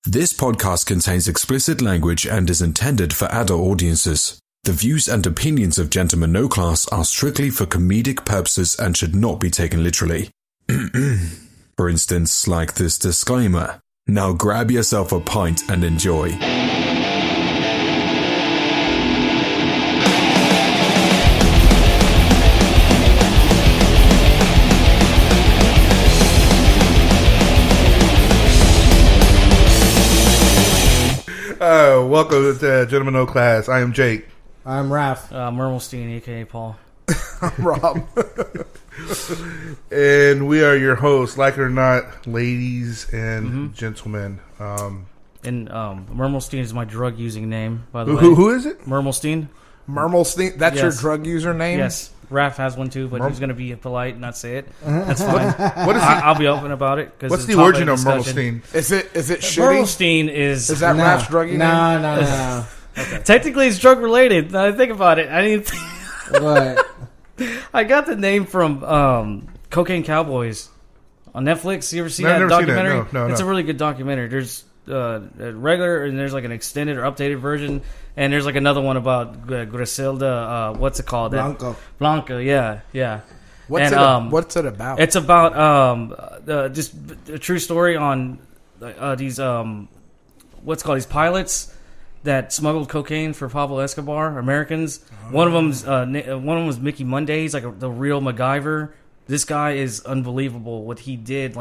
This podcast contains explicit language and is intended for adult audiences. The views and opinions of Gentlemen No Class are strictly for comedic purposes and should not be taken literally. For instance, like this disclaimer. Now grab yourself a pint and enjoy. Welcome to Gentlemen No Class. I am Jake. I'm Raph. Mermelstein, a.k.a. Paul. I'm Rob. And we are your hosts, like it or not, ladies and gentlemen. Mermelstein is my drug-using name, by the way. Who is it? Mermelstein. Mermelstein? That's your Yes. drug username? Yes. Raph has one too, but he's going to be polite and not say it. That's fine. What is I'll be open about it. What's the origin of Mermelstein? Is it shitty? Mermelstein is... Is that Raph's druggy name? No. Okay. Technically, it's drug-related. Now that I think about it. What? I got the name from Cocaine Cowboys on Netflix. You ever seen that I've never seen documentary? that. No. It's a really good documentary. There's a regular and there's like an extended or updated version, and there's like another one about Griselda. What's it called? Blanca. Yeah. What's it about? It's about just a true story on these these pilots that smuggled cocaine for Pablo Escobar, Americans. One of them was Mickey Monday. He's like the real MacGyver. This guy is unbelievable. What he did,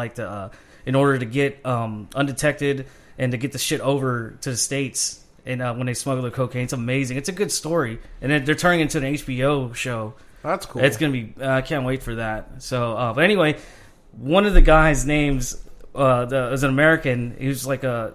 in order to get undetected and to get the shit over to the States. And when they smuggle the cocaine, it's amazing. It's a good story, and they're turning it into an HBO show. That's cool. It's gonna be. I can't wait for that. So, but anyway, one of the guys' names is an American. He was like a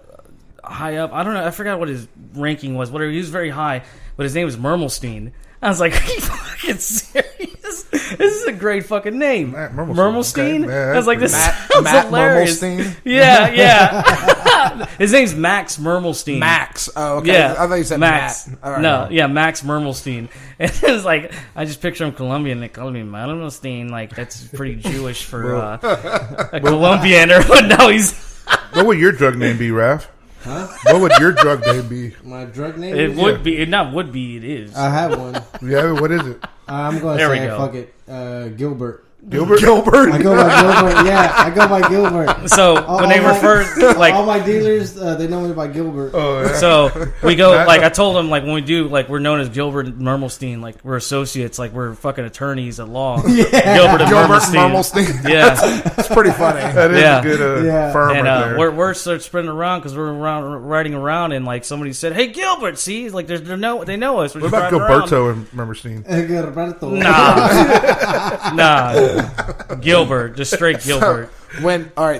high up. I don't know. I forgot what his ranking was. Whatever. He was very high, but his name was Mermelstein. I was like, are you fucking serious? This is a great fucking name. Mermelstein? Okay. I was like, this sounds Matt hilarious. Mermelstein? Yeah. His name's Max Mermelstein. Max. Oh, okay. Yeah. I thought you said Max. Matt. All right. No, yeah, Max Mermelstein. And it was like, I just picture him Colombian. They call me Mermelstein. Like, that's pretty Jewish for a Colombian. But no, he's... What would your drug name be, Raph? Huh? What would your drug name be? My drug name? It would be. It not would be. It is. I have one. Yeah, what is it? I'm going to say, fuck it, Gilbert. Gilbert? I go by Gilbert. Yeah, I go by Gilbert. So when they refer all my dealers, they know me by Gilbert. Oh, yeah. So we go I told them when we do we're known as Gilbert and Mermelstein, we're associates, we're fucking attorneys at law. Yeah. Gilbert and Mermelstein. Yeah, that's pretty funny. That is a good firm and right there. we're spreading around because we're riding around and somebody said, "Hey Gilbert, see, they know us." We're What about Gilberto and Mermelstein? Gilberto. Nah. Gilbert, just straight Gilbert.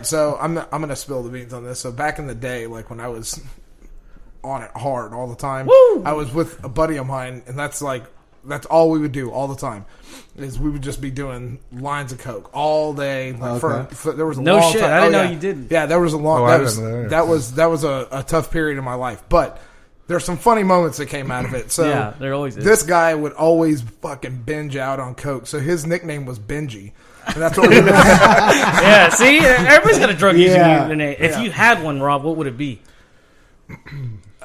So I'm gonna spill the beans on this. So back in the day, when I was on it hard all the time, Woo! I was with a buddy of mine, and that's all we would do all the time. Is we would just be doing lines of coke all day. For there was a long shit. time. I didn't know you didn't. Yeah, there was a long. That was a tough period in my life, but there's some funny moments that came out of it. So yeah, there always is. This guy would always fucking binge out on coke, so his nickname was Benji. And that's what we did. Yeah, see, everybody's got a drug using name. If you had one, Rob, what would it be?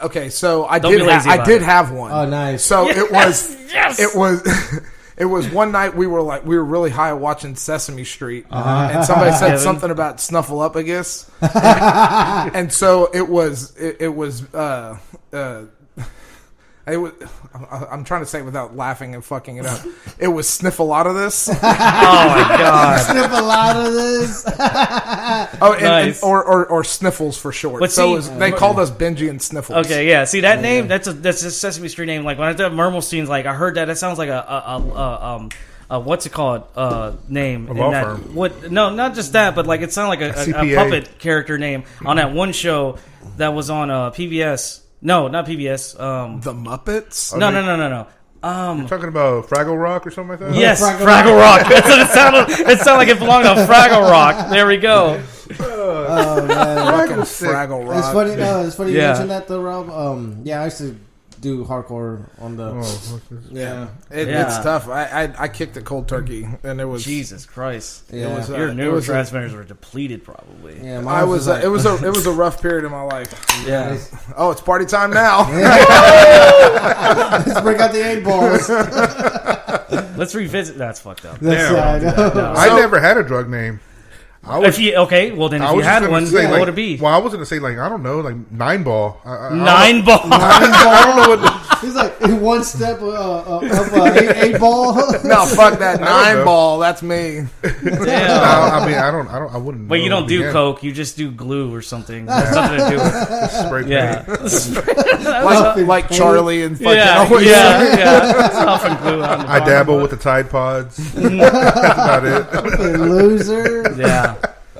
Okay, so I did have one. Oh, nice. So it was one night we were really high watching Sesame Street, and somebody said something about Snuffle Up, I guess. And so it was. I'm trying to say it without laughing and fucking it up. It was Sniffle Out of This. Oh my god! Sniffle Out of This. Nice. or Sniffles for short. But they called us Benji and Sniffles. Okay, yeah. See that name? That's a Sesame Street name. When I thought Mermelstein's, I heard that. That sounds like a what's it called? Name. A law firm. No, not just that, but it sounded like a puppet character name on that one show that was on PBS. No, not PBS. The Muppets? No. You're talking about Fraggle Rock or something like that? Yes, Fraggle Rock. That's what it sounded. It sounded like it belonged on Fraggle Rock. There we go. Oh man, Fraggle Rock. It's funny you mentioned that though, Rob. I used to do hardcore on the. Yeah, it's tough. I kicked it cold turkey, and it was Jesus Christ. Yeah. It was, Your neurotransmitters were depleted, probably. Yeah, it was a rough period in my life. Yeah. Oh, it's party time now. Let's break out the 8 balls. Let's revisit. That's fucked up. I never had a drug name. Well, then if you had one, what would it be? Well, I was going to say, like, I don't know, like 9 ball. 9 ball. 9 ball. I don't know what. He's like one step up 8 ball. No, fuck that 9 ball. That's me. Damn. I mean, I wouldn't. But you don't do coke. You just do glue or something. There's something to do with it. Spray paint. like Charlie and fucking yeah. Often glue on the I dabble with the Tide Pods. That's about it. Loser. Yeah.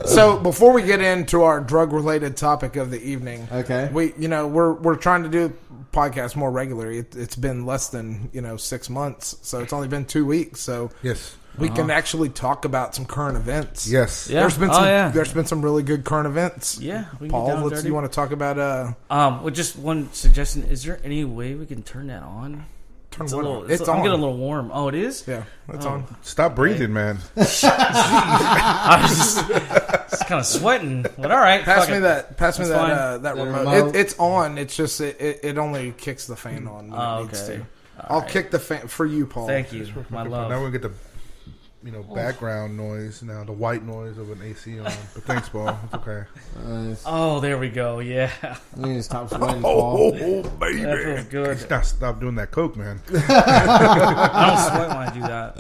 So before we get into our drug-related topic of the evening, okay, we're trying to do podcasts more regularly. It's been less than 6 months, so it's only been 2 weeks. So yes, we can actually talk about some current events. Yes, yeah. There's been some really good current events. Yeah, we can Paul, you want to talk about? Well, just one suggestion: is there any way we can turn that on? It's on. on. I'm getting a little warm. Oh, it is? Yeah, it's on. Stop breathing, man. I was just kind of sweating. But all right, Pass me that The remote. remote. It's on. It's just it only kicks the fan on when it needs to. I'll kick the fan for you, Paul. Thank you, my love. Now we get the background noise now, the white noise of an AC on. But thanks, Paul. It's okay. Oh, there we go. Yeah. You need to stop sweating, Paul. Baby. That feels good. Stop doing that coke, man. I don't sweat when I do that.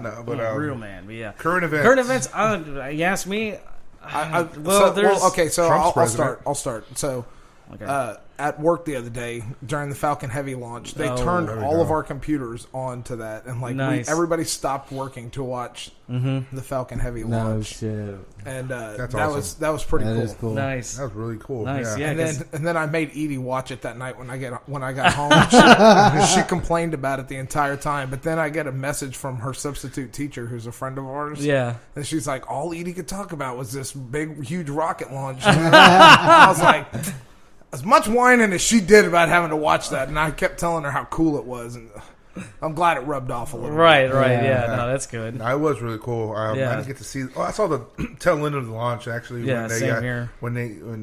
No, but real man. But yeah. Current events. Current events. You ask me. So Trump's I'll start. So, Okay. At work the other day during the Falcon Heavy launch, they turned all of our computers on to that, and everybody stopped working to watch the Falcon Heavy launch. No shit. And That's that awesome. was pretty That cool. is cool. Nice. That was really cool. Nice. Yeah. And then I made Edie watch it that night when I got home. She complained about it the entire time. But then I get a message from her substitute teacher, who's a friend of ours. Yeah. And she's like, all Edie could talk about was this big, huge rocket launch. I was like, as much whining as she did about having to watch that, and I kept telling her how cool it was, and I'm glad it rubbed off a little. Right. bit. Yeah. No, that's good. No, it was really cool. I didn't get to see. Oh, I saw the tail end of the launch actually. Yeah, same here. When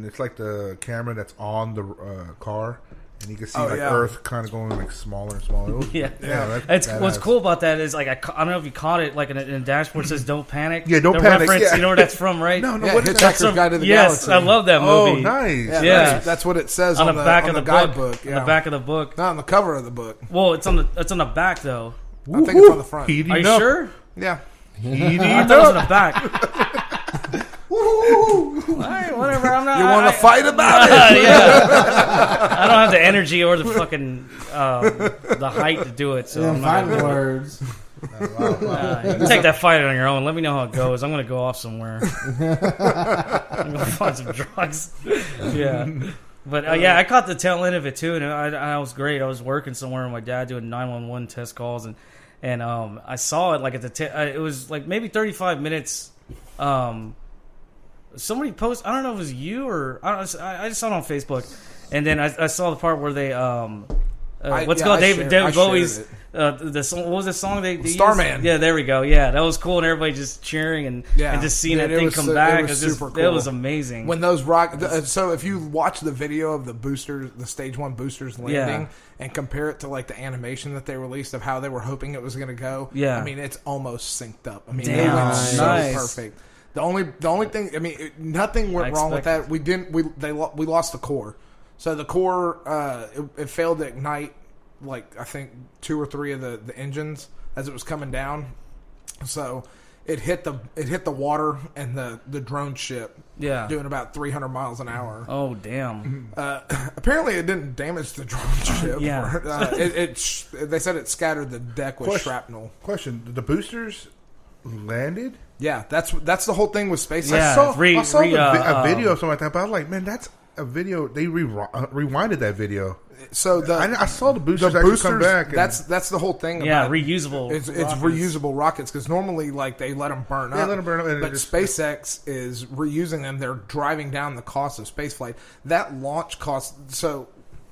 it's like the camera that's on the car, and you can see yeah. Earth kind of going like smaller and smaller. It was, What's badass. cool about that is like I don't know if you caught it, like in a dashboard says "Don't panic." Yeah, don't the panic. Reference, Yeah. you know where that's from, right? No, Yeah, what is that? Hitchhiker's Guide to the Yes, Galaxy. I love that Oh, movie. nice. Yeah. That's what it says on the back of the guidebook. On the back of the book. Not on the cover of the book. Well, it's on the back though. I think it's on the front. Heating Are you up. sure? Yeah. Heating I thought it was on up. the back. All right, whatever. I'm not. You want to fight about it? Yeah. I don't have the energy or the fucking the height to do it. So I'm not Fighting words. you can take that fight on your own. Let me know how it goes. I'm gonna go off somewhere. I'm gonna find some drugs. Yeah. But I caught the tail end of it too, and I was great. I was working somewhere with my dad doing 911 test calls, and I saw it like at the it was like maybe 35 minutes. Somebody posted, I don't know if it was you or I just saw it on Facebook, and then I saw the part where they David Bowie's the song, what was the song they Starman. used? Yeah, there we go. Yeah, that was cool, and everybody just cheering and just seeing that thing come back. It was super cool. It was amazing. When those so if you watch the video of the boosters, the stage 1 boosters landing, and compare it to like the animation that they released of how they were hoping it was going to go, I mean it's almost synced up. I mean it went so perfect. The only thing, I mean, nothing went wrong with that. We lost the core. So the core, it failed to ignite, like I think 2 or 3 of the engines as it was coming down. So it hit the water and the drone ship. Yeah, doing about 300 miles an hour. Oh damn! Apparently, it didn't damage the drone ship. Yeah, they said it scattered the deck with shrapnel. Question: the boosters landed? Yeah, that's the whole thing with SpaceX. Yeah, I saw a video or something like that, but I was like, man, that's a video. They rewinded that video. So I saw the boosters actually come back. That's the whole thing. Yeah, about reusable. It's reusable rockets because normally like they let them burn up. Yeah, let them burn up. But SpaceX is reusing them. They're driving down the cost of spaceflight. That launch cost. So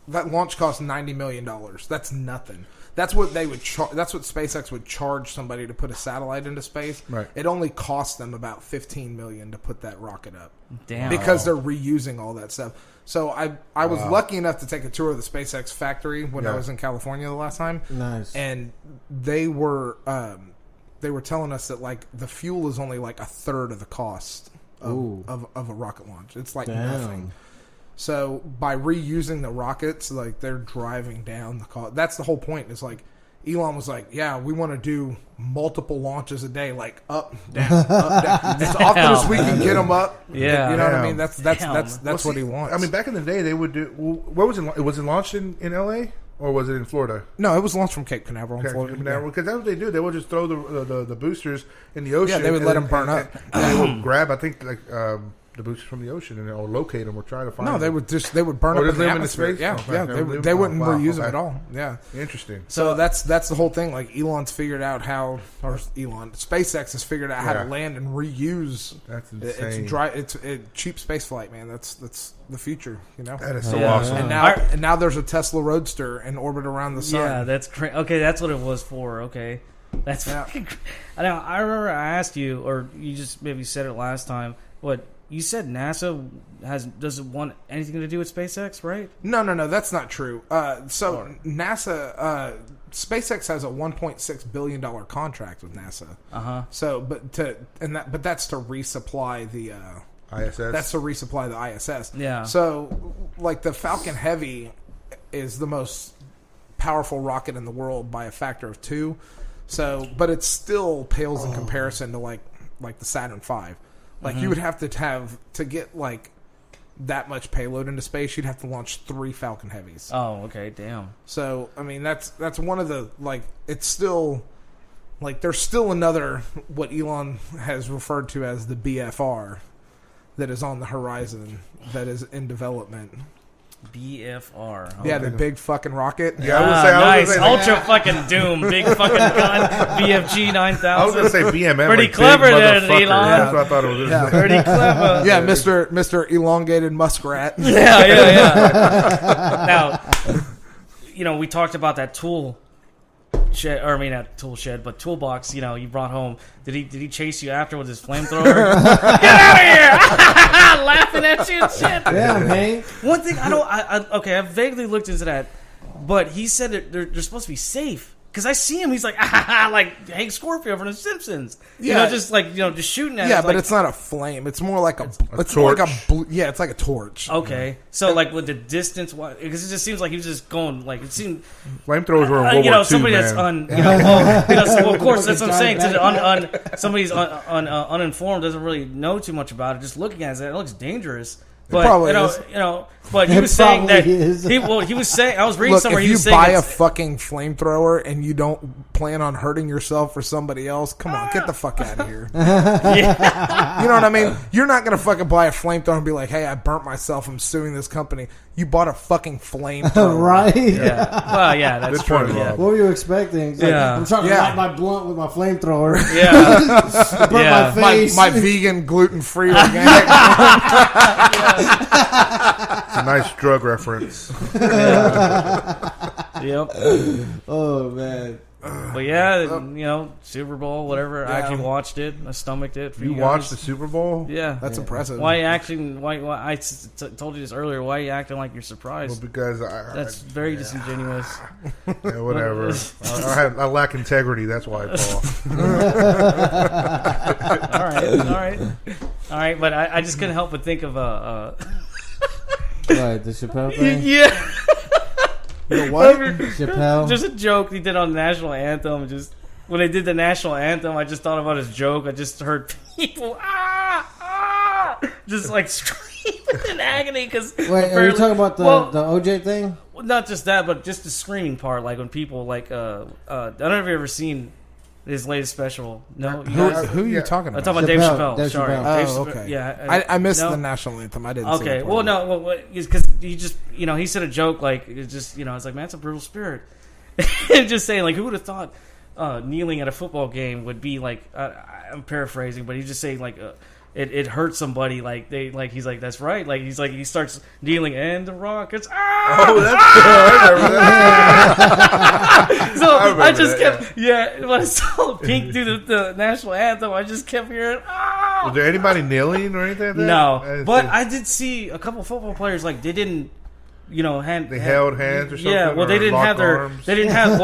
that launch cost $90 million. That's nothing. That's what they would that's what SpaceX would charge somebody to put a satellite into space. Right. It only cost them about $15 million to put that rocket up. Damn. Because they're reusing all that stuff. So I was lucky enough to take a tour of the SpaceX factory when I was in California the last time. Nice. And they were telling us that like the fuel is only like a third of the cost of a rocket launch. It's like nothing. So by reusing the rockets, like they're driving down the cost. That's the whole point. It's like Elon was like, "Yeah, we want to do multiple launches a day, like up, down, up, down, as often as we can get them up." Yeah, you know what I mean. That's what he wants. I mean, back in the day, they would do. Where was it? Was it launched in L.A. or was it in Florida? No, it was launched from Cape Canaveral, in Florida. Because that's what they do. They would just throw the boosters in the ocean. Yeah, they would let them burn up. And they would grab, I think, like the boosters from the ocean or locate them or try to find. No, them. they would burn up in the atmosphere. Space? Yeah, they wouldn't reuse them at all. Yeah, interesting. So that's the whole thing. Like SpaceX has figured out how to land and reuse. That's insane. It's cheap space flight, man. That's the future. You know, that is so awesome. And now there's a Tesla Roadster in orbit around the sun. Yeah, that's okay. That's what it was for. Okay, that's fucking. Now I remember I asked you, or you just maybe said it last time. What you said? NASA doesn't want anything to do with SpaceX, right? No, that's not true. NASA, SpaceX has a $1.6 billion contract with NASA. So, but that's to resupply the ISS. That's to resupply the ISS. Yeah. So, like the Falcon Heavy is the most powerful rocket in the world by a factor of 2. So, but it still pales in comparison to like the Saturn V. Like you would have to get like that much payload into space. You'd have to launch 3 Falcon Heavies. Oh, okay, damn. So I mean that's one of the like it's still like there's still another what Elon has referred to as the BFR that is on the horizon that is in development. BFR. Yeah, the big fucking rocket. Yeah, I nice. Ultra fucking doom. Big fucking gun. BFG 9000. I was going to say BMM. Pretty like clever there, motherfucker. Elon. That's what I thought it was. Yeah. Pretty clever. Yeah, Mr. Elongated Muskrat. Yeah. Now, we talked about that tool shed, or I mean not tool shed, but toolbox. You brought home. Did he chase you after with his flamethrower? Get out of here! Laughing at you and shit. Yeah, man. One thing I vaguely looked into that, but he said that they're supposed to be safe. Because I see him, he's like, like Hank Scorpio from The Simpsons. Yeah. Just shooting at it. Yeah, but it's not a flame. It's more like it's torch. Like it's like a torch. Okay. So, like, with the distance, because it just seems like he was just going, like, it seemed... Flamethrowers were in World War II, somebody man. that's so of course, that's what I'm saying. Somebody's uninformed, doesn't really know too much about it. Just looking at it looks dangerous. But probably but he was saying that is. he was saying, I was reading somewhere he was saying, if you buy a fucking flamethrower and you don't plan on hurting yourself or somebody else, come on, get the fuck out of here. Yeah. You know what I mean? You're not gonna fucking buy a flamethrower and be like, "Hey, I burnt myself. I'm suing this company." You bought a fucking flamethrower, Right? Yeah. Well, yeah, that's Good true. point, Yeah. Rob. What were you expecting? It's like, Yeah. I'm trying to light my blunt with my flamethrower. Yeah. Burn Yeah. my face. my vegan, gluten-free organic. It's a nice drug reference. Yep. Oh man. But yeah, Super Bowl, whatever. I actually watched it. I stomached it. For You you watched guys. the Super Bowl? Yeah, That's impressive. Why you acting? Why I told you this earlier. Why are you acting like you're Well, surprised? because That's very disingenuous. yeah, whatever. I lack integrity. That's why, Paul. All right. But I just couldn't help but think of Right, the Chappelle thing. yeah. You know what? Chappelle. Just a joke he did on the national anthem. Just when they did the national anthem, I just thought about his joke. I just heard people just like screaming in agony because. Wait, are you talking about the OJ thing? Not just that, but just the screaming part. Like when people like I don't know if you've ever seen his latest special. No, Who are you talking I'm about? talking about Dave Chappelle. Dave Sorry, Chappelle. Dave Oh, Chappelle. okay. Yeah, I missed no? the national anthem. I didn't. See Okay, that well, part. no, because he just, he said a joke like, it's just, it's like, man, it's a brutal spirit. And just saying, like, who would have thought kneeling at a football game would be like, I'm paraphrasing, but he's just saying, like, it hurts somebody. Like he's like, that's right. Like he's like, he starts kneeling and the rock. It's Oh, that's good. So I just that, kept when I saw Pink do the national anthem, I just kept hearing Was there anybody kneeling or anything like that? No, but I did see a couple football players like they didn't. They held hands or something. Yeah, well, they didn't have their arms. they didn't have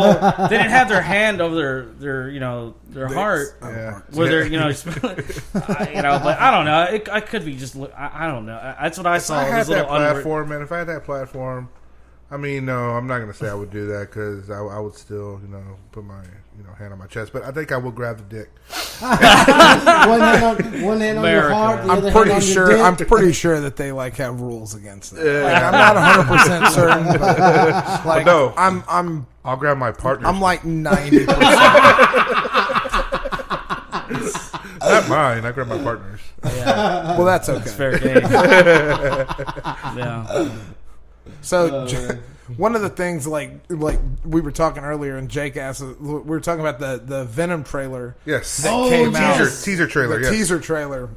their hand over their heart where they're but I don't know. I could be just I don't know. That's what I saw. If I had that platform, man. If I had that platform, I mean, no, I'm not gonna say I would do that because I would still put my hand on my chest. But I think I would grab the dick. one hand on your heart. The other hand on your dick. I'm pretty sure that they have rules against that. Like, I'm not 100% certain, but no, I'll grab my partner. I'm like 90%. Not mine. I grab my partners. Yeah. Well, that's okay. It's fair game. Yeah. So, one of the things, like we were talking earlier, and Jake asked, we were talking about the Venom trailer. Yes. That came out. Teaser trailer. The teaser trailer.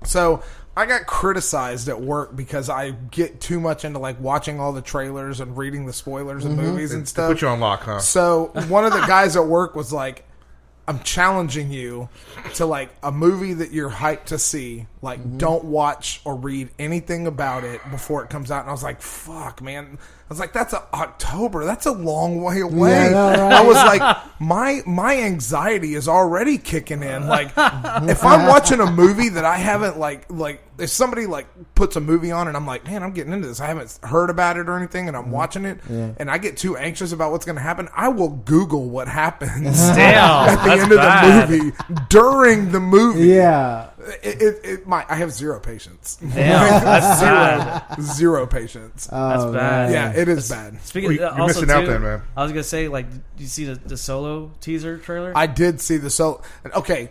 So, I got criticized at work because I get too much into watching all the trailers and reading the spoilers of movies and stuff. Put you on lock, huh? So, one of the guys at work was like, I'm challenging you to a movie that you're hyped to see. Don't watch or read anything about it before it comes out. And I was like, fuck, man. I was like, that's October. That's a long way away. Yeah, no, right. I was like, my anxiety is already kicking in. If I'm watching a movie that I haven't if somebody puts a movie on and I'm like, man, I'm getting into this. I haven't heard about it or anything, and I'm watching it, and I get too anxious about what's going to happen. I will Google what happens at the end of the movie during the movie. Yeah. I have zero patience. Damn, that's bad. Zero patience. That's bad. Yeah, it is bad. Speaking You're also missing out then, man. I was gonna say, did you see the Solo teaser trailer? I did see the Solo. Okay,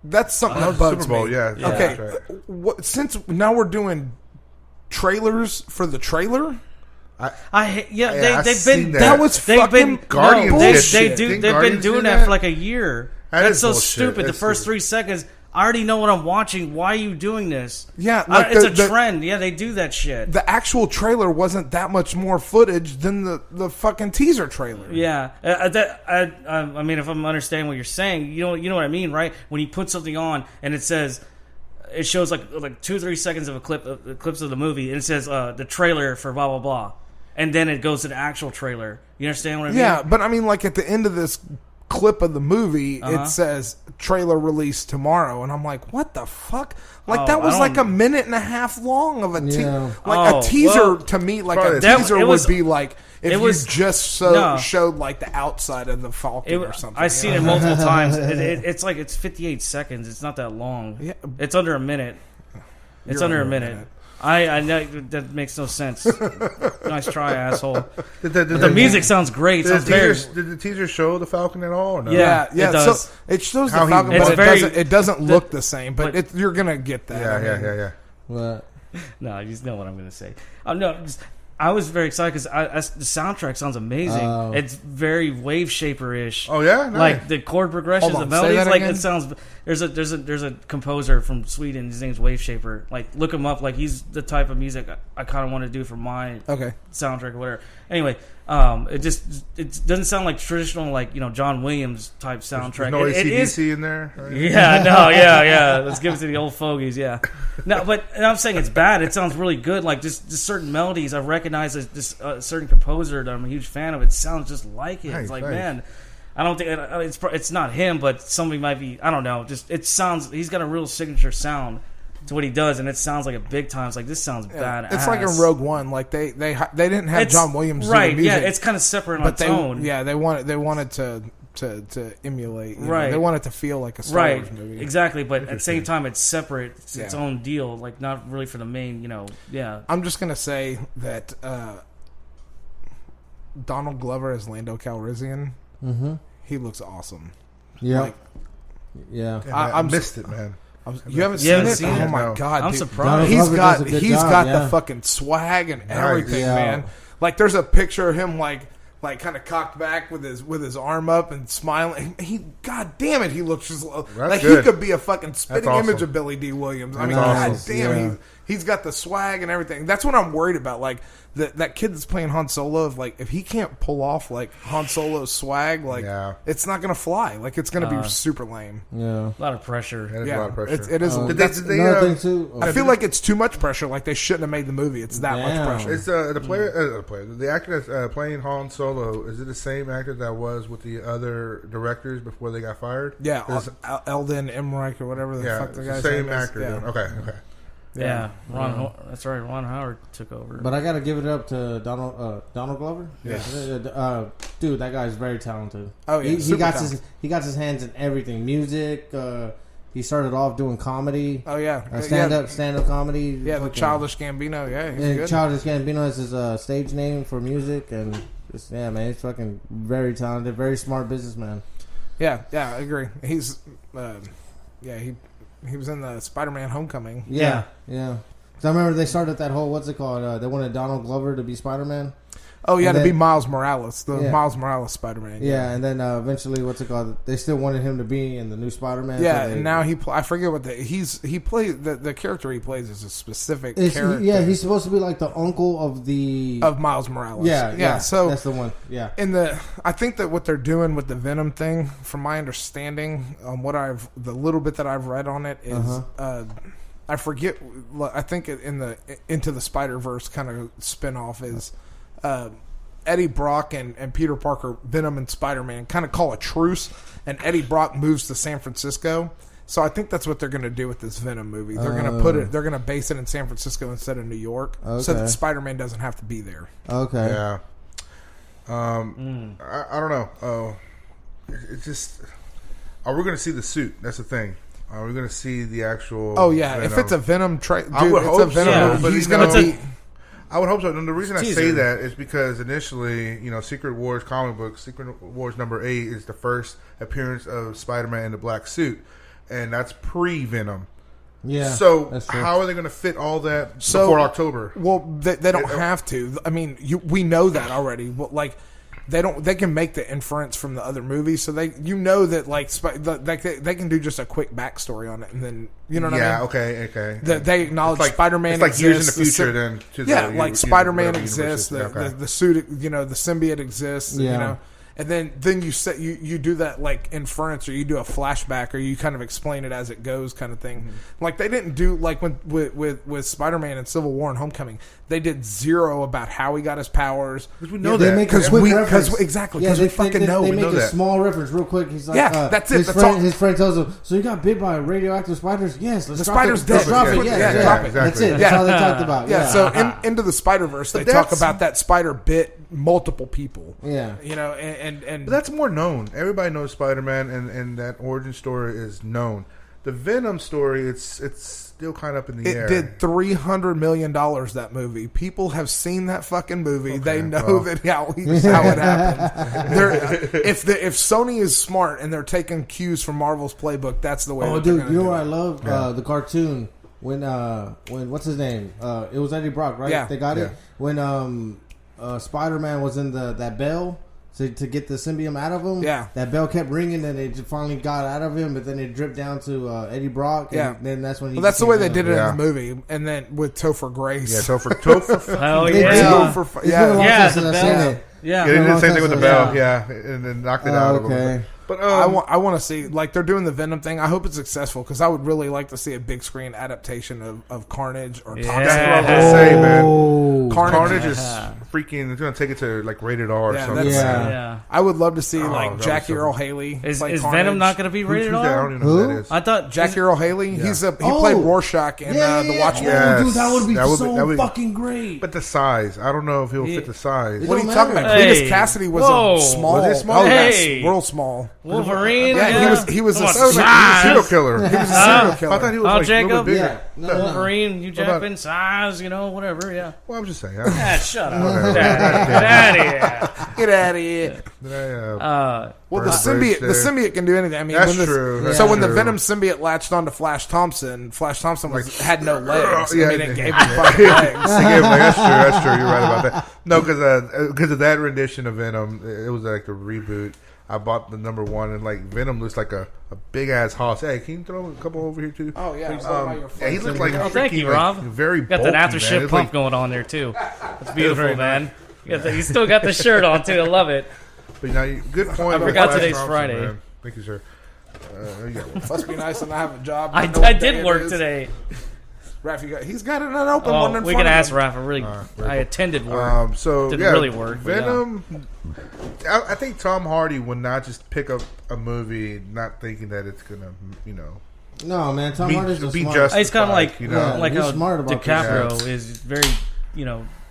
that's something that bugs Super Bowl, me. yeah. Okay, That's right. since now we're doing trailers for the trailer. I've seen that. That was fucking Guardians. bullshit. They've been doing that for like a year. That's so bullshit. stupid. The first 3 seconds, I already know what I'm watching. Why are you doing this? Yeah, it's a trend. Yeah, they do that shit. The actual trailer wasn't that much more footage than the fucking teaser trailer. Yeah, I mean, if I'm understanding what you're saying, you know what I mean, right? When you put something on and it says, it shows like 2 or 3 seconds of clips of the movie, and it says the trailer for blah blah blah, and then it goes to the actual trailer. You understand what I mean? Yeah, but I mean, at the end of this clip of the movie, it says trailer release tomorrow, and I'm like, what the fuck? That was a minute and a half long of a a teaser to me. A teaser would be if you just showed the outside of the Falcon or something. I've seen it multiple times. It's 58 seconds. It's not that long. Yeah. It's under a minute. It's under a minute. I know that makes no sense. Nice try, asshole. The music sounds great. Did the teaser show the Falcon at all? Or no? Yeah. It does. So it shows the Falcon, but it doesn't look the same. But you're gonna get that. Yeah. What? No, you just know what I'm gonna say. I was very excited because the soundtrack sounds amazing. It's very Wave Shaper-ish. Oh yeah, nice. The chord progressions, the melodies. It sounds. There's a composer from Sweden. His name's Wave Shaper. Look him up. He's the type of music I kind of want to do for my soundtrack or whatever. Anyway, it doesn't sound like traditional John Williams type soundtrack. There's no AC/DC in there. Right? Yeah. Let's give it to the old fogies. Yeah. No, but I'm saying it's bad. It sounds really good. Just certain melodies I recognize as this certain composer that I'm a huge fan of. It sounds just like it. Nice, it's man. I don't think it's not him, but somebody might be. I don't know. Just it sounds. He's got a real signature sound to what he does, and it sounds like a big time. It's this sounds badass. It's like in Rogue One. They didn't have John Williams right. doing music. Yeah, it's kind of separate on its own. Yeah, they wanted to emulate. Right. They wanted to feel like a Star Wars movie. Exactly. But at the same time, it's separate. It's its own deal. Not really for the main. Yeah. I'm just gonna say that Donald Glover as Lando Calrissian. Mm-hmm. He looks awesome. Yeah. I missed it, man. You haven't seen it? Oh my god! I'm dude. surprised. He's got the fucking swag and everything, man. There's a picture of him like kind of cocked back with his arm up and smiling. God damn it, he looks just like good. he could be a fucking spitting awesome. image of Billy D. Williams. I mean, That's god damn, yeah. he's got the swag and everything. That's what I'm worried about. Like that kid that's playing Han Solo. If he can't pull off like Han Solo's swag, like it's not gonna fly. Like it's gonna be super lame. Yeah, a lot of pressure. That is a lot of pressure. It is. another thing too. I feel like it's too much pressure. Like they shouldn't have made the movie. It's that much pressure. It's the actor that's playing Han Solo. Is it the same actor that was with the other directors before they got fired? Yeah, Eldon Emmerich or whatever the fuck the guy's same name is. actor. Yeah. Okay. Yeah, that's right. Ron Howard took over. But I got to give it up to Donald Glover. Yeah, dude, that guy's very talented. Oh yeah, he got his hands in everything. Music. He started off doing comedy. Oh yeah, stand up comedy. Yeah, the Childish Gambino. Yeah, he's good. Childish Gambino is his stage name for music, and man, he's fucking very talented, very smart businessman. Yeah, I agree. He's he was in the Spider-Man Homecoming. Yeah. So I remember they started that whole what's it called? They wanted Donald Glover to be Spider-Man. Oh yeah, to be Miles Morales, Miles Morales Spider-Man. Yeah, and then eventually, what's it called? They still wanted him to be in the new Spider-Man. Yeah, and now I forget what he plays. The character he plays is a specific character. He's supposed to be like the uncle of Miles Morales. Yeah. So that's the one. Yeah. I think that what they're doing with the Venom thing, from my understanding, the little bit that I've read on it is. I forget. I think in the Into the Spider-Verse kind of spinoff is Eddie Brock and Peter Parker, Venom and Spider-Man, kind of call a truce, and Eddie Brock moves to San Francisco. So I think that's what they're going to do with this Venom movie. They're going to they're going to base it in San Francisco instead of New York, so that Spider-Man doesn't have to be there. Okay. Yeah. I don't know. Oh, it's just. Are we going to see the suit? That's the thing. Are we going to see the actual? Oh yeah, Venom? if it's a Venom, I would hope so. Movie, he's going to be. I would hope so. And the reason I say that is because initially, Secret Wars comic book, Secret Wars number 8 is the first appearance of Spider-Man in the black suit, and that's pre-Venom. Yeah. So how are they going to fit all that before October? Well, they don't have to. I mean, we know that already. Like. They can make the inference from the other movies, so they can do just a quick backstory on it, and then what I mean. Yeah, okay. They acknowledge Spider-Man. It's like exists, years in the future. Then like Spider-Man exists. The suit, the symbiote exists. Yeah. And then you do that like inference, or you do a flashback, or you kind of explain it as it goes, kind of thing. Mm-hmm. Like they didn't do like with Spider-Man and Civil War and Homecoming. They did zero about how he got his powers. Because we know that. They make a quick reference. Because we fucking know. They We make know a that. small reference real quick. He's like, that's it. His friend tells him, so you got bit by radioactive spiders? Yes, let's the drop spider's it. dead. Let's drop it. Drop it. Exactly. That's it. That's all they talked about. Yeah. So into the Spider-Verse, they talk about that spider bit multiple people. Yeah. And but that's more known. Everybody knows Spider-Man, and that origin story is known. The Venom story, it's still kind of up in the air. It did $300 million, that movie. People have seen that fucking movie. They know how it happened. If Sony is smart and they're taking cues from Marvel's playbook, that's the way. Oh, dude, you know what I love? The cartoon when what's his name? It was Eddie Brock, right? Yeah. They got it when Spider-Man was in that bell. To get the symbiote out of him, that bell kept ringing, and it finally got out of him, but then it dripped down to Eddie Brock, and then that's when he. Well, that's the way they did it in the movie, and then with Topher Grace. Yeah, Topher. Hell yeah! The bell. Yeah, they did the same thing with the bell. And then knocked it out of him. But I want to see, like, they're doing the Venom thing. I hope it's successful, because I would really like to see a big screen adaptation of Carnage or That's what I was gonna say, man. Carnage is freaking. It's gonna take it to like rated R or something. Yeah. I would love to see like Jackie Earl Haley. Is Venom not going to be rated R? I don't even know who that is. I thought Jackie Earl Haley. He played Rorschach in The Watchmen. Oh, dude, that would be so fucking great. But the size, I don't know if he'll fit the size. What are you talking about? Cletus Cassidy was small. Was it small? Oh, yes, real small. Wolverine. Yeah, he was a serial killer. He was a serial killer. I thought he was like a little bit bigger. Wolverine, Hugh Jackman, size, whatever. Yeah. Well, I'm just saying. Shut up. Get out of here. Get out of here. Well, the symbiote can do anything. I mean, that's true. So when the Venom symbiote latched onto Flash Thompson had no legs. Yeah, I mean, it gave him fucking legs. That's true. You're right about that. No, because of that rendition of Venom, it was like the reboot. I bought the number 1, and like Venom looks like a big ass hoss. Hey, can you throw a couple over here too? Oh yeah, he looked like thank you, Rob. Very got bulky, that after shit pump going on there too. It's beautiful, man. You still got the shirt on too. I love it. But good point. I forgot today's Friday. Man. Thank you, sir. Must be nice to not have a job. I did work today. Raph, he's got an open one in we front can of ask him. Raph. I attended work. Didn't really work. Venom. I think Tom Hardy would not just pick up a movie not thinking that it's gonna, No, man. Tom Hardy's smart. He's kind of like like how smart about DiCaprio is very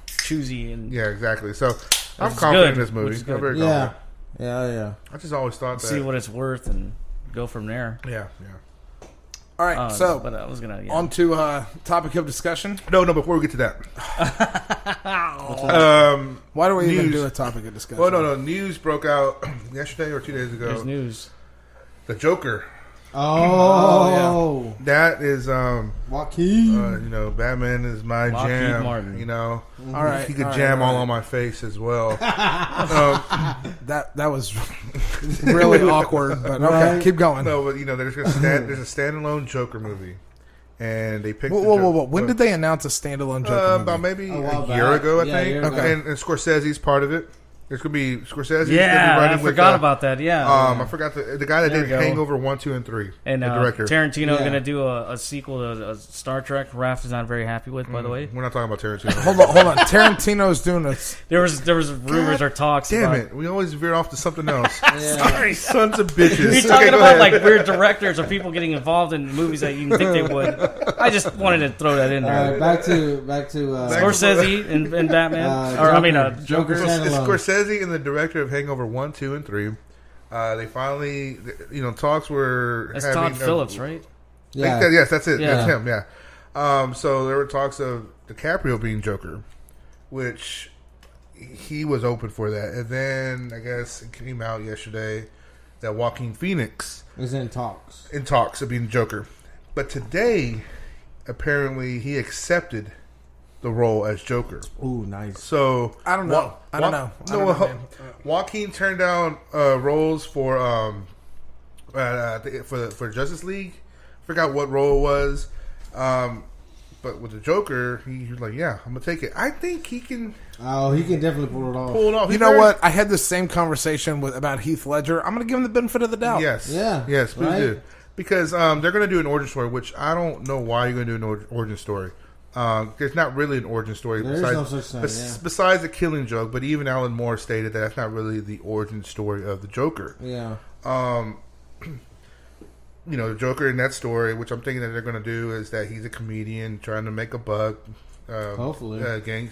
choosy and exactly. So I'm confident in this movie. I'm very confident. Yeah. I just always thought that. See what it's worth and go from there. Yeah. All right, but I was gonna on to topic of discussion. No, before we get to that, why do we even do a topic of discussion? Well, no, news broke out yesterday or 2 days ago. There's news. The Joker. Oh, yeah. That is Joaquin. Batman is my jam. Martin. All right, he could jam all on my face as well. That was really awkward, but okay, keep going. No, but there's a standalone Joker movie, and they picked. Whoa! When did they announce a standalone Joker movie? About maybe a year ago, I think. Okay, and Scorsese's part of it. There's going to be Scorsese. Yeah, I forgot about that. Yeah. I forgot the guy that did Hangover 1, 2, and 3. And the director. Tarantino going to do a sequel to Star Trek. Raph is not very happy with, by the way. We're not talking about Tarantino. Hold on. Tarantino's doing this. There was rumors or talks. Damn it! We always veer off to something else. Sorry, sons of bitches. You're talking about like weird directors or people getting involved in movies that you didn't think they would. I just wanted to throw that in there. Back to Scorsese and Batman. Joker. Scorsese and the director of Hangover 1, 2, and 3. They finally, talks were. That's Todd Phillips, right? Yeah. Yes, that's it. Yeah. That's him. Yeah. So there were talks of DiCaprio being Joker, which he was open for that, and then I guess it came out yesterday that Joaquin Phoenix is in talks of being Joker, but today apparently he accepted the role as Joker. Ooh, nice. So I don't know. Joaquin turned down roles for Justice League. Forgot what role it was. But with the Joker, he was like, "Yeah, I'm gonna take it." I think he can. Oh, he can definitely pull it off. You know what? I had the same conversation about Heath Ledger. I'm gonna give him the benefit of the doubt. Yes. Yeah. Yes, please do. Because they're gonna do an origin story, which I don't know why you're gonna do an origin story. There's not really an origin story besides the Killing Joke, but even Alan Moore stated that that's not really the origin story of the Joker. Yeah. The Joker in that story, which I'm thinking that they're going to do, is that he's a comedian trying to make a buck. Hopefully,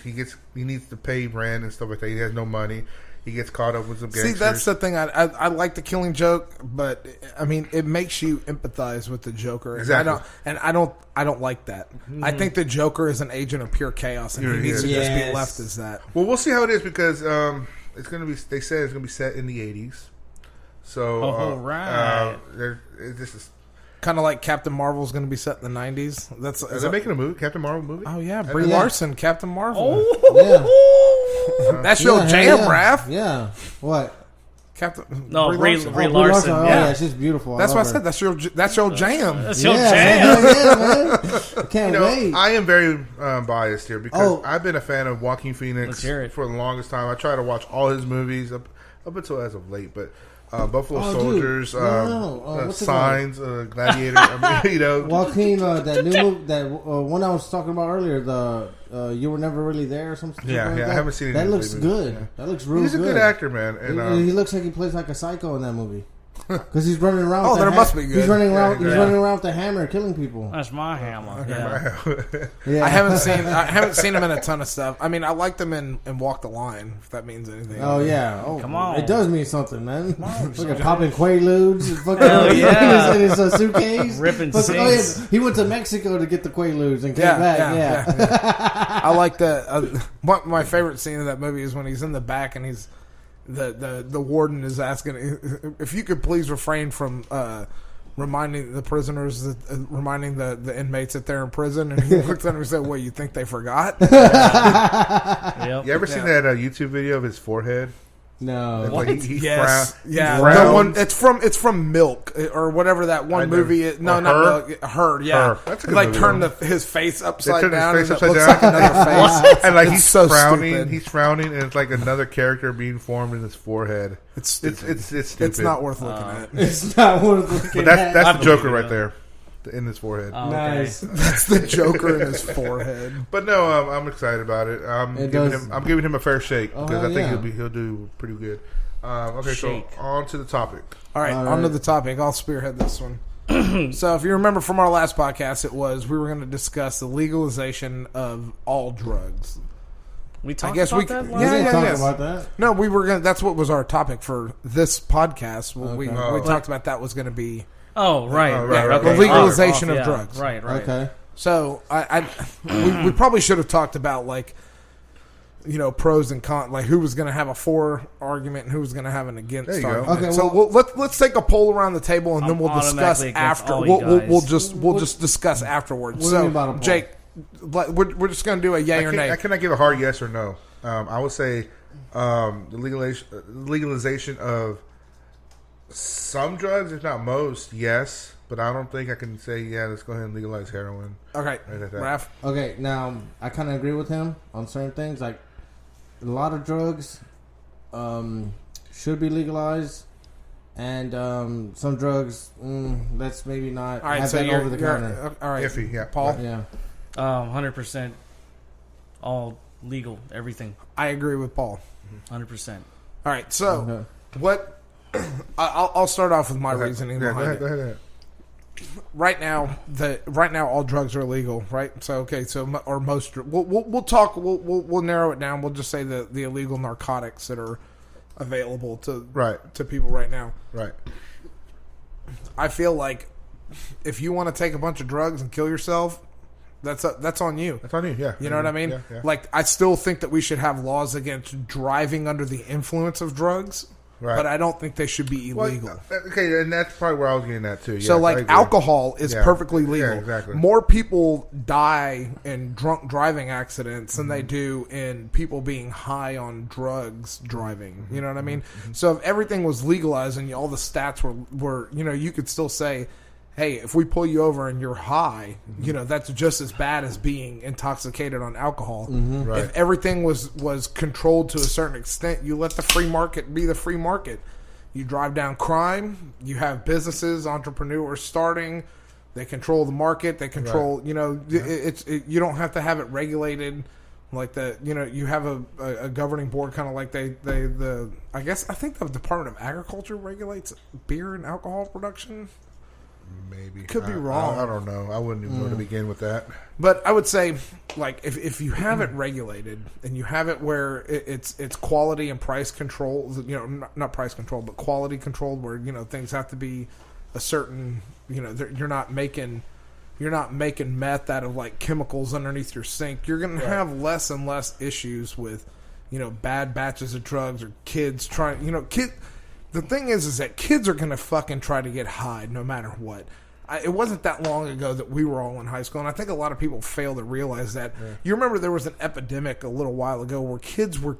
he needs to pay rent and stuff like that. He has no money. He gets caught up with some gangsters. See, that's the thing. I like the Killing Joke, but I mean, it makes you empathize with the Joker. Exactly. I don't like that. Mm-hmm. I think the Joker is an agent of pure chaos, and he needs to just be left as that. Well, we'll see how it is because it's going to be. They said it's going to be set in the 80s. So, this is kind of like Captain Marvel's going to be set in the 90s. Are they making a movie? Captain Marvel movie? Oh yeah, Brie Larson, Captain Marvel. That's your jam, Raph. Yeah. What? Captain? No, Brie Larson. Oh, yeah, she's beautiful. That's what I said. That's your jam. That's your jam. Man. I can't wait. I am very biased here because I've been a fan of Joaquin Phoenix for the longest time. I try to watch all his movies up until as of late, but. Buffalo Soldiers, Signs, Gladiator. Joaquin, that new movie, that one I was talking about earlier, the You Were Never Really There or something. Yeah, I haven't seen it. That looks good. Yeah. That looks really good. He's a good actor, man. And he looks like he plays like a psycho in that movie. Because he's running around. Oh, there must be good. He's running around. He's running around with the hammer, killing people. That's my hammer. Yeah. I haven't seen him in a ton of stuff. I mean, I liked him in Walk the Line. If that means anything. Oh yeah. Oh, come on. It does mean something, man. Fucking popping Quaaludes. In his suitcase. Ripping sinks. He went to Mexico to get the Quaaludes and came back. Yeah. I like that. My favorite scene of that movie is when he's in the back and he's. The warden is asking if you could please refrain from reminding the prisoners, reminding the inmates that they're in prison, and he looks at him and said, "What, you think they forgot?" Yep. You ever seen that YouTube video of his forehead? No. Like yes. That one, it's from Milk or whatever that one movie is. No, not Milk. Her. Yeah. Her. That's a good like movie, turn his face upside down. His face and upside it looks down. like another face. And like he's so frowning. Stupid. He's frowning, and it's like another character being formed in his forehead. It's stupid. It's stupid. It's not worth looking at. It's not worth looking at. But that's the Joker right there. In his forehead. Oh, nice. That's the Joker in his forehead. But no, I'm excited about it. I'm giving him a fair shake because I think he'll do pretty good. Okay, Shake. so on to the topic. All right, on to the topic. I'll spearhead this one. So if you remember from our last podcast, we were going to discuss the legalization of all drugs. We talked about that last We talked about that. No, we were going. That's what was our topic for this podcast. We talked about that was going to be. Oh, right. The legalization of drugs. Right. Okay. So we probably should have talked about pros and cons, like who was going to have a for argument and who was going to have an against argument. Okay, so let's take a poll around the table and then we'll discuss after. We'll just discuss afterwards. So Jake, we're just going to do a yay or nay. Can I give a hard yes or no? I would say the legalization of some drugs, if not most, yes. But I don't think I can say, let's go ahead and legalize heroin. Okay, Raph. Okay, now I kind of agree with him on certain things. Like a lot of drugs should be legalized, and some drugs let's maybe not have that over the counter. All right, iffy, yeah, Paul. Yeah, 100% all legal, everything. I agree with Paul. 100%. All right, so what? I'll start off with my reasoning behind it. Go ahead. Right now, all drugs are illegal, right? So most. We'll talk. We'll narrow it down. We'll just say the illegal narcotics that are available to people right now. Right. I feel like if you want to take a bunch of drugs and kill yourself, that's on you. That's on you. Yeah. You know what I mean? Yeah. Like I still think that we should have laws against driving under the influence of drugs. Right. But I don't think they should be illegal. Well, okay, and that's probably where I was getting at too. Yes, so, alcohol is perfectly legal. Yeah, exactly. More people die in drunk driving accidents than they do in people being high on drugs driving. You know what I mean? Mm-hmm. So, if everything was legalized and all the stats were you could still say, hey, if we pull you over and you're high, that's just as bad as being intoxicated on alcohol. Mm-hmm. Right. If everything was controlled to a certain extent, you let the free market be the free market. You drive down crime. You have businesses, entrepreneurs starting. They control the market. They control, you don't have to have it regulated like that. You have a governing board kind of like I think the Department of Agriculture regulates beer and alcohol production. Maybe. Could be wrong. I don't know. I wouldn't even want to begin with that. But I would say, if you have it regulated and you have it where it's quality and price controlled, not price controlled, but quality controlled, where things have to be a certain, you're not making meth out of like chemicals underneath your sink. You're going to have less and less issues with, bad batches of drugs or kids trying, The thing is that kids are going to fucking try to get high no matter what. It wasn't that long ago that we were all in high school, and I think a lot of people fail to realize that. Yeah. You remember there was an epidemic a little while ago where kids were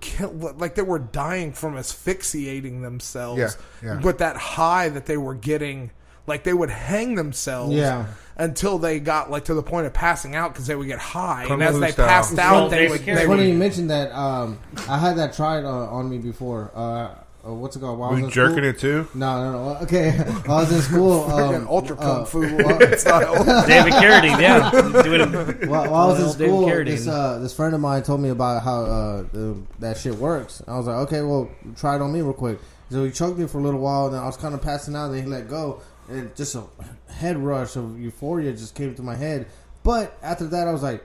they were dying from asphyxiating themselves with that high that they were getting. Like they would hang themselves until they got to the point of passing out because they would get high, and as they passed out, they would. It's funny you mentioned that. I had that tried on me before. what's it called? Were you jerking it too? No. Okay, while I was in school, ultra kung fu style. David Carradine, yeah. While I was in school, this friend of mine told me about how that shit works. I was like, okay, well, try it on me real quick. So he choked me for a little while, and then I was kind of passing out. Then he let go, and just a head rush of euphoria just came to my head. But after that, I was like,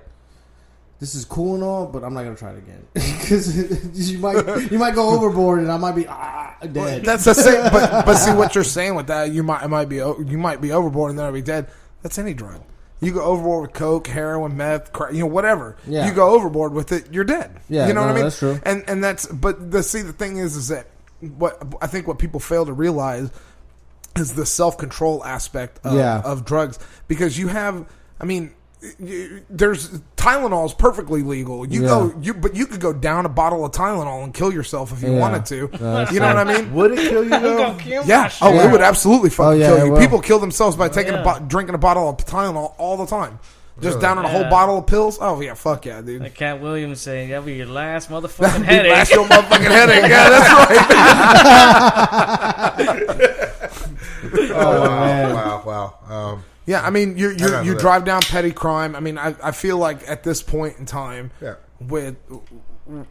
this is cool and all, but I'm not gonna try it again because you might go overboard and I might be dead. Well, that's the same. But see what you're saying with that. You might be overboard and then I'll be dead. That's any drug. You go overboard with coke, heroin, meth, crack, whatever. Yeah. You go overboard with it, you're dead. Yeah, you know what I mean. That's true. And that's the thing is that what people fail to realize is the self-control aspect of drugs, because you have, there's Tylenol is perfectly legal. But you could go down a bottle of Tylenol and kill yourself if you wanted to. You know what I mean? Would it kill you though? Yeah. It would absolutely fucking kill you. People kill themselves by drinking a bottle of Tylenol all the time. Just down in a whole bottle of pills. Oh yeah, fuck yeah, dude. Like Cat Williams saying, "That'll be your last motherfucking headache." Last your motherfucking headache. Yeah, that's right. Wow. Yeah, you drive down petty crime. I feel like at this point in time,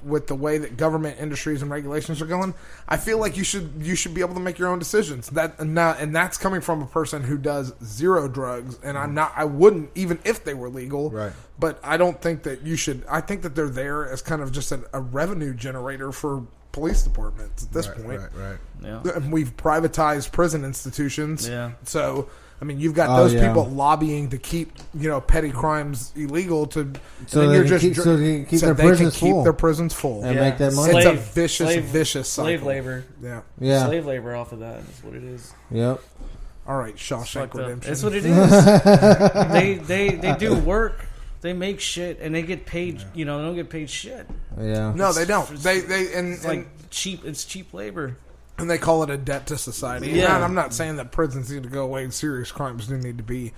with the way that government industries and regulations are going, I feel like you should be able to make your own decisions. And that's coming from a person who does zero drugs, and I wouldn't, even if they were legal. Right. But I don't think that you should. I think that they're there as kind of just a revenue generator for police departments at this point. Right. Yeah. And we've privatized prison institutions. Yeah. So you've got those people lobbying to keep petty crimes illegal so they can keep their prisons full and make that money. It's a vicious slave cycle. labor. Yeah. Slave labor off of that is what it is. Yep. All right, Shawshank Redemption. That's what it is. They do work. They make shit and they get paid. They don't get paid shit. Yeah. No, they don't. It's cheap labor. And they call it a debt to society. Yeah. And I'm not saying that prisons need to go away and serious crimes do need to be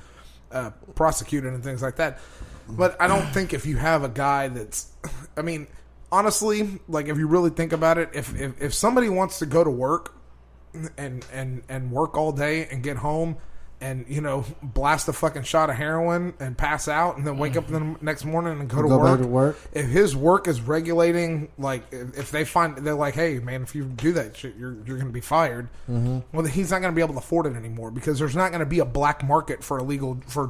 prosecuted and things like that. But I don't think if you have a guy that's... honestly, like if you really think about it, if somebody wants to go to work and work all day and get home and blast a fucking shot of heroin and pass out and then wake up the next morning and go back to work. If his work is regulating, like if they find they're like, hey man, if you do that shit, you're going to be fired. Mm-hmm. Well, he's not going to be able to afford it anymore because there's not going to be a black market for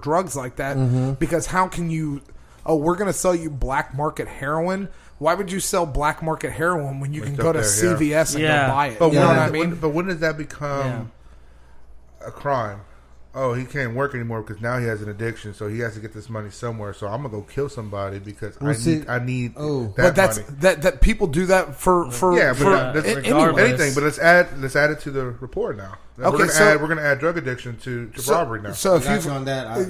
drugs like that. Mm-hmm. Because how can you? Oh, we're going to sell you black market heroin. Why would you sell black market heroin when you can go to CVS and go buy it? But you know what I mean? But when does that become a crime? Oh, he can't work anymore because now he has an addiction, so he has to get this money somewhere. So I'm gonna go kill somebody because I need that money. That people do that for anything. But let's add it to the report now. Okay, we're gonna add drug addiction to robbery now. So if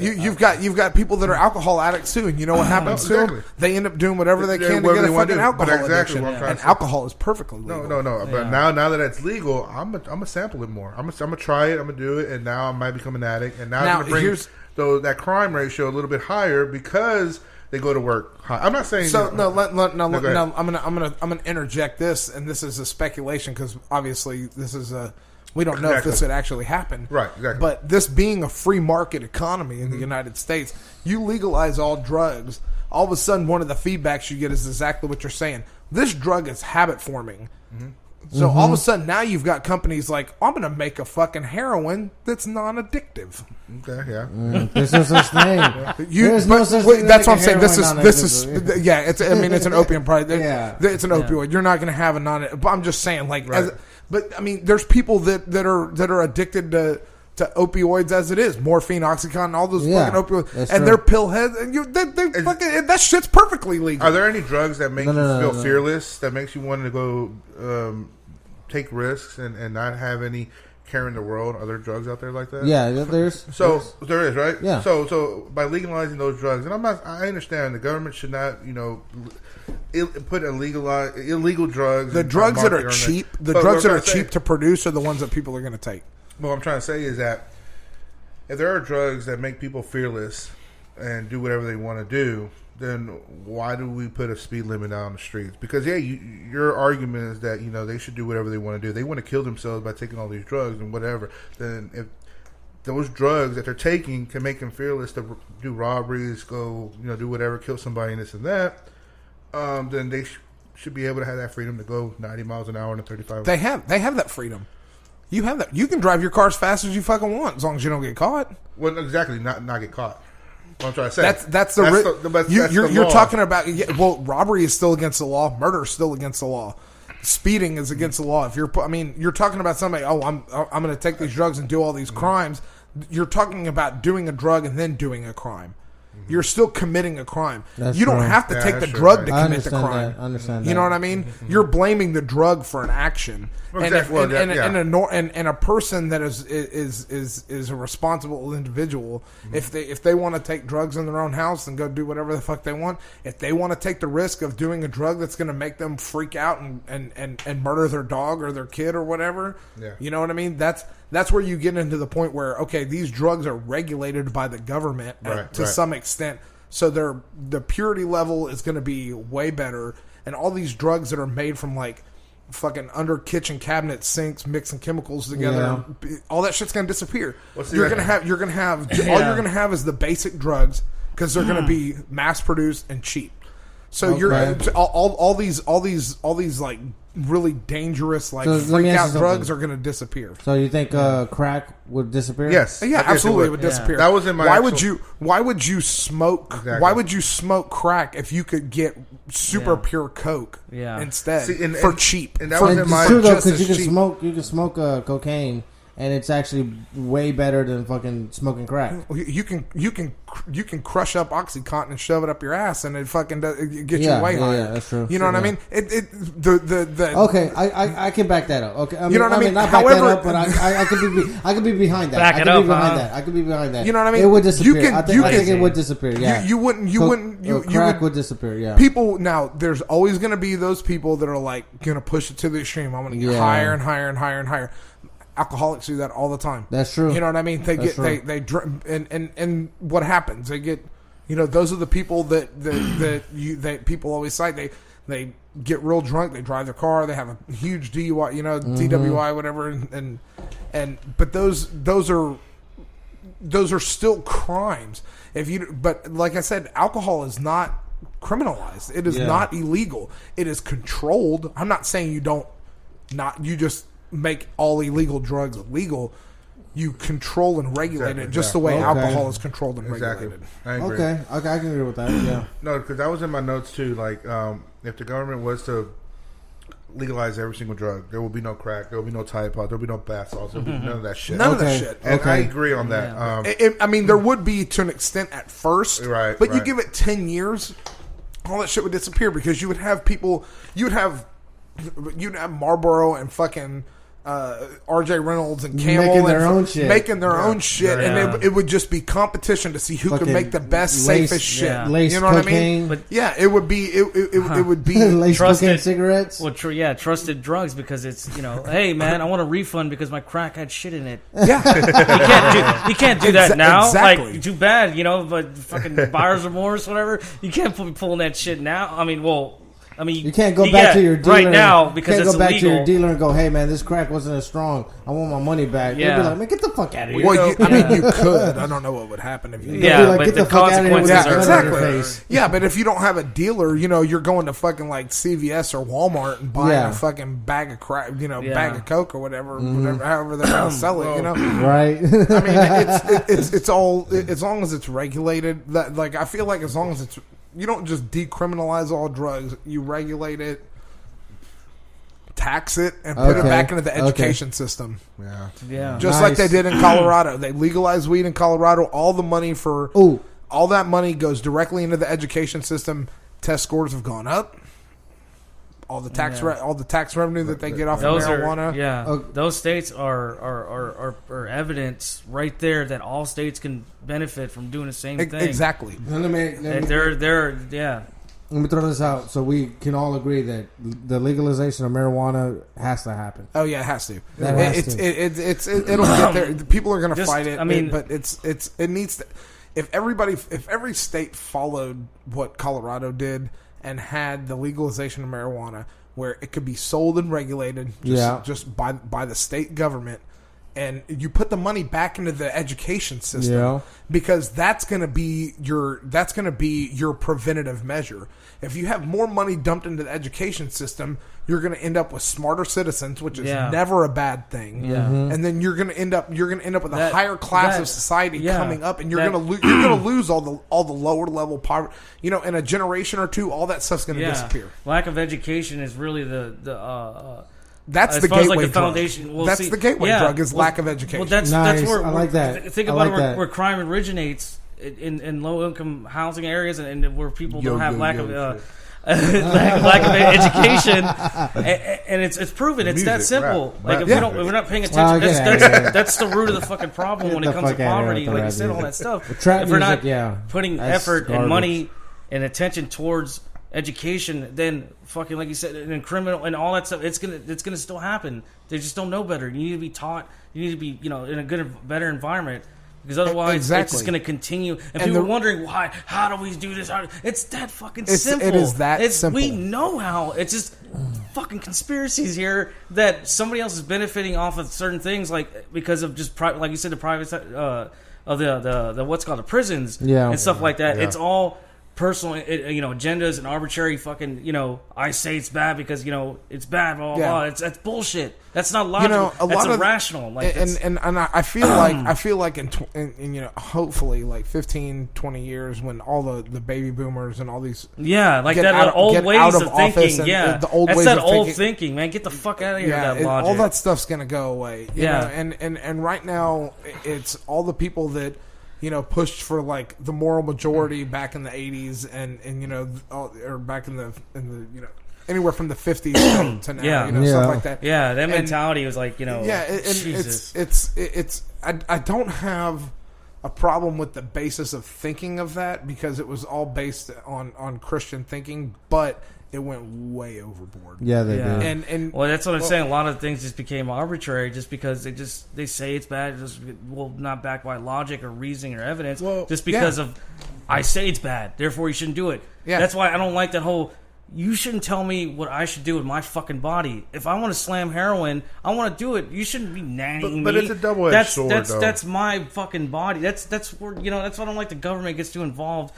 you've got people that are alcohol addicts too, and you know what happens to them? They end up doing whatever they can to get a fucking alcohol addiction. And alcohol is perfectly legal. No. But now that it's legal, I'm gonna sample it more. I'm gonna try it. I'm gonna do it, and now I might become an addict. And now it's gonna bring that crime ratio a little bit higher because they go to work. I'm not saying so. No, I'm gonna interject this, and this is a speculation because obviously this is a. We don't know if this would actually happen. Right, exactly. But this being a free market economy in the United States, you legalize all drugs, all of a sudden one of the feedbacks you get is exactly what you're saying. This drug is habit forming. Mm-hmm. So all of a sudden now you've got companies like, I'm going to make a fucking heroin that's non-addictive. Okay, yeah. There's no such thing. That's what I'm saying. This is it's an opium product. It's an opioid. You're not going to have a but I'm just saying there's people that are addicted to opioids as it is, morphine, OxyContin, all those fucking opioids, and they're pill heads, and that shit's perfectly legal. Are there any drugs that make you feel fearless, that makes you want to go take risks and not have any care in the world? Are there drugs out there like that? Yeah, there's. So there is, right? Yeah. So by legalizing those drugs, and I understand the government should not, put illegal drugs. The drugs that are cheap, cheap to produce are the ones that people are going to take. What I'm trying to say is that if there are drugs that make people fearless and do whatever they want to do, then why do we put a speed limit out on the streets? Because your argument is that they should do whatever they want to do. They want to kill themselves by taking all these drugs and whatever. Then if those drugs that they're taking can make them fearless to do robberies, go do whatever, kill somebody, and this and that, then they should be able to have that freedom to go 90 miles an hour in a 35. They have that freedom. You have that. You can drive your car as fast as you fucking want, as long as you don't get caught. Well, exactly, not get caught. What I'm trying to say. That's you're talking about. Well, robbery is still against the law. Murder is still against the law. Speeding is against the law. If you're talking about somebody. Oh, I'm going to take these drugs and do all these crimes. You're talking about doing a drug and then doing a crime. You're still committing a crime. You don't have to take the drug to commit the crime. I understand that. You know what I mean? You're blaming the drug for an action, and a person that is a responsible individual. If they want to take drugs in their own house and go do whatever the fuck they want, if they want to take the risk of doing a drug that's going to make them freak out and murder their dog or their kid or whatever, you know what I mean? That's where you get into the point where, okay, these drugs are regulated by the government to some extent, so the purity level is going to be way better, and all these drugs that are made from like fucking under kitchen cabinet sinks mixing chemicals together, all that shit's going to disappear. You're going to have all you're going to have is the basic drugs because they're going to be mass produced and cheap. So you're all these like really dangerous freak out drugs are going to disappear. So you think crack would disappear? Yes. Yeah, absolutely it would disappear. That was in my Why would you smoke Why would you smoke crack if you could get super pure coke instead for cheap? And that was in my it's true though, because you can smoke cocaine. And it's actually way better than fucking smoking crack. You can crush up OxyContin and shove it up your ass, and it fucking gets you way higher. Yeah, that's true. You know what I mean? Okay, I can back that up. Okay, you know what I mean? Not back that up, but I could be behind that. Back it up. I could be behind that. You know what I mean? It would disappear. I think it would disappear. Yeah, crack would disappear. Yeah. People now, there's always going to be those people that are like going to push it to the extreme. I'm going to get higher and higher and higher and higher. Alcoholics do that all the time. That's true. You know what I mean? They drink, and what happens? They get, those are the people that people always cite. They get real drunk. They drive their car. They have a huge DUI, DWI, whatever, but those are still crimes. But like I said, alcohol is not criminalized. It is not illegal. It is controlled. I'm not saying you just make all illegal drugs illegal. You control and regulate it just the way alcohol is controlled and regulated. I agree. Okay, I can agree with that. Yeah. No, because that was in my notes too. Like, if the government was to legalize every single drug, there will be no crack, there will be no Tide Pod, there will be no bath salts, there will be none of that shit. None of that shit. And I agree on that. Yeah. There would be to an extent at first, right? But you give it 10 years, all that shit would disappear because you would have people. You'd have Marlboro and fucking R.J. Reynolds and Camel making their own shit, and it would just be competition to see who could make the best, safest shit. You know what I mean? But it would be it would be lace trusted cigarettes. Well, trusted drugs because it's hey man, I want a refund because my crack had shit in it. Yeah, you can't do that now. Exactly. Like too bad, but fucking buyer's remorse, whatever. You can't be pulling that shit now. I mean, you can't go back to your dealer right now because it's illegal. You can't go back to your dealer and go, "Hey, man, this crack wasn't as strong. I want my money back." Yeah. They'd be like, "Man, get the fuck out of here." Well, you could. I don't know what would happen if you. Yeah, but the consequences are exactly. Yeah, but if you don't have a dealer, you're going to fucking like CVS or Walmart and buying a fucking bag of crack, bag of Coke or whatever, however they're gonna sell it. Right. I mean, it's all as long as it's regulated. I feel like as long as it's. You don't just decriminalize all drugs. You regulate it, tax it, and put it back into the education system. Yeah. Just like they did in Colorado. They legalized weed in Colorado. All the money all that money goes directly into the education system. Test scores have gone up. All the tax revenue that they get off of marijuana. Those states are evidence right there that all states can benefit from doing the same thing. Exactly. Let me throw this out so we can all agree that the legalization of marijuana has to happen. Oh yeah, it has to. It'll get there. People are going to fight it. I mean, but it needs to. if every state followed what Colorado did and had the legalization of marijuana, where it could be sold and regulated just by the state government, and you put the money back into the education system, because that's going to be your preventative measure. If you have more money dumped into the education system, you're going to end up with smarter citizens, which is never a bad thing. And then you're going to end up with a higher class of society coming up, and you're going to lose all the lower level poverty. In a generation or two, all that stuff's going to disappear. Lack of education is really that's the gateway drug. Foundation. Well, that's the gateway drug is lack of education. Well, that's where I like that. Think about where crime originates in low income housing areas and where people don't have lack of education, and it's proven. It's that simple. If we're not paying attention, that's the root of the fucking problem when it comes to poverty. Like you said, all that stuff. If we're not putting effort and money and attention towards education, then fucking, like you said, and criminal and all that stuff, it's gonna still happen. They just don't know better. You need to be taught. You need to be in a better environment, because otherwise it's just gonna continue. And people are wondering why. How do we do this? It's that fucking simple. It is that simple. We know how. It's just fucking conspiracies here that somebody else is benefiting off of certain things, like because of just like you said, the private of the what's called the prisons and stuff like that. It's all personal, agendas and arbitrary fucking, I say it's bad because, it's bad, blah, blah, blah. That's bullshit. That's not logical. That's irrational. And I feel like in hopefully like 15, 20 years, when all the baby boomers and all these old ways of thinking, the old that's ways that of old thinking, man. Get the fuck out of here with that logic. All that stuff's gonna go away. You know? And right now it's all the people that pushed for like the moral majority back in the 80s and or back in the anywhere from the 50s to now, stuff like that. Yeah, that mentality was like, Jesus. It's I don't have a problem with the basis of thinking of that, because it was all based on Christian thinking, but it went way overboard. Yeah, they did. And well, that's what I'm saying. A lot of things just became arbitrary just because they say it's bad. Not backed by logic or reasoning or evidence. Just because of I say it's bad, therefore you shouldn't do it. Yeah. That's why I don't like that whole. You shouldn't tell me what I should do with my fucking body. If I want to slam heroin, I want to do it. You shouldn't be nagging me. But it's a double-edged sword, though. That's my fucking body. That's where that's why I don't like the government gets too involved.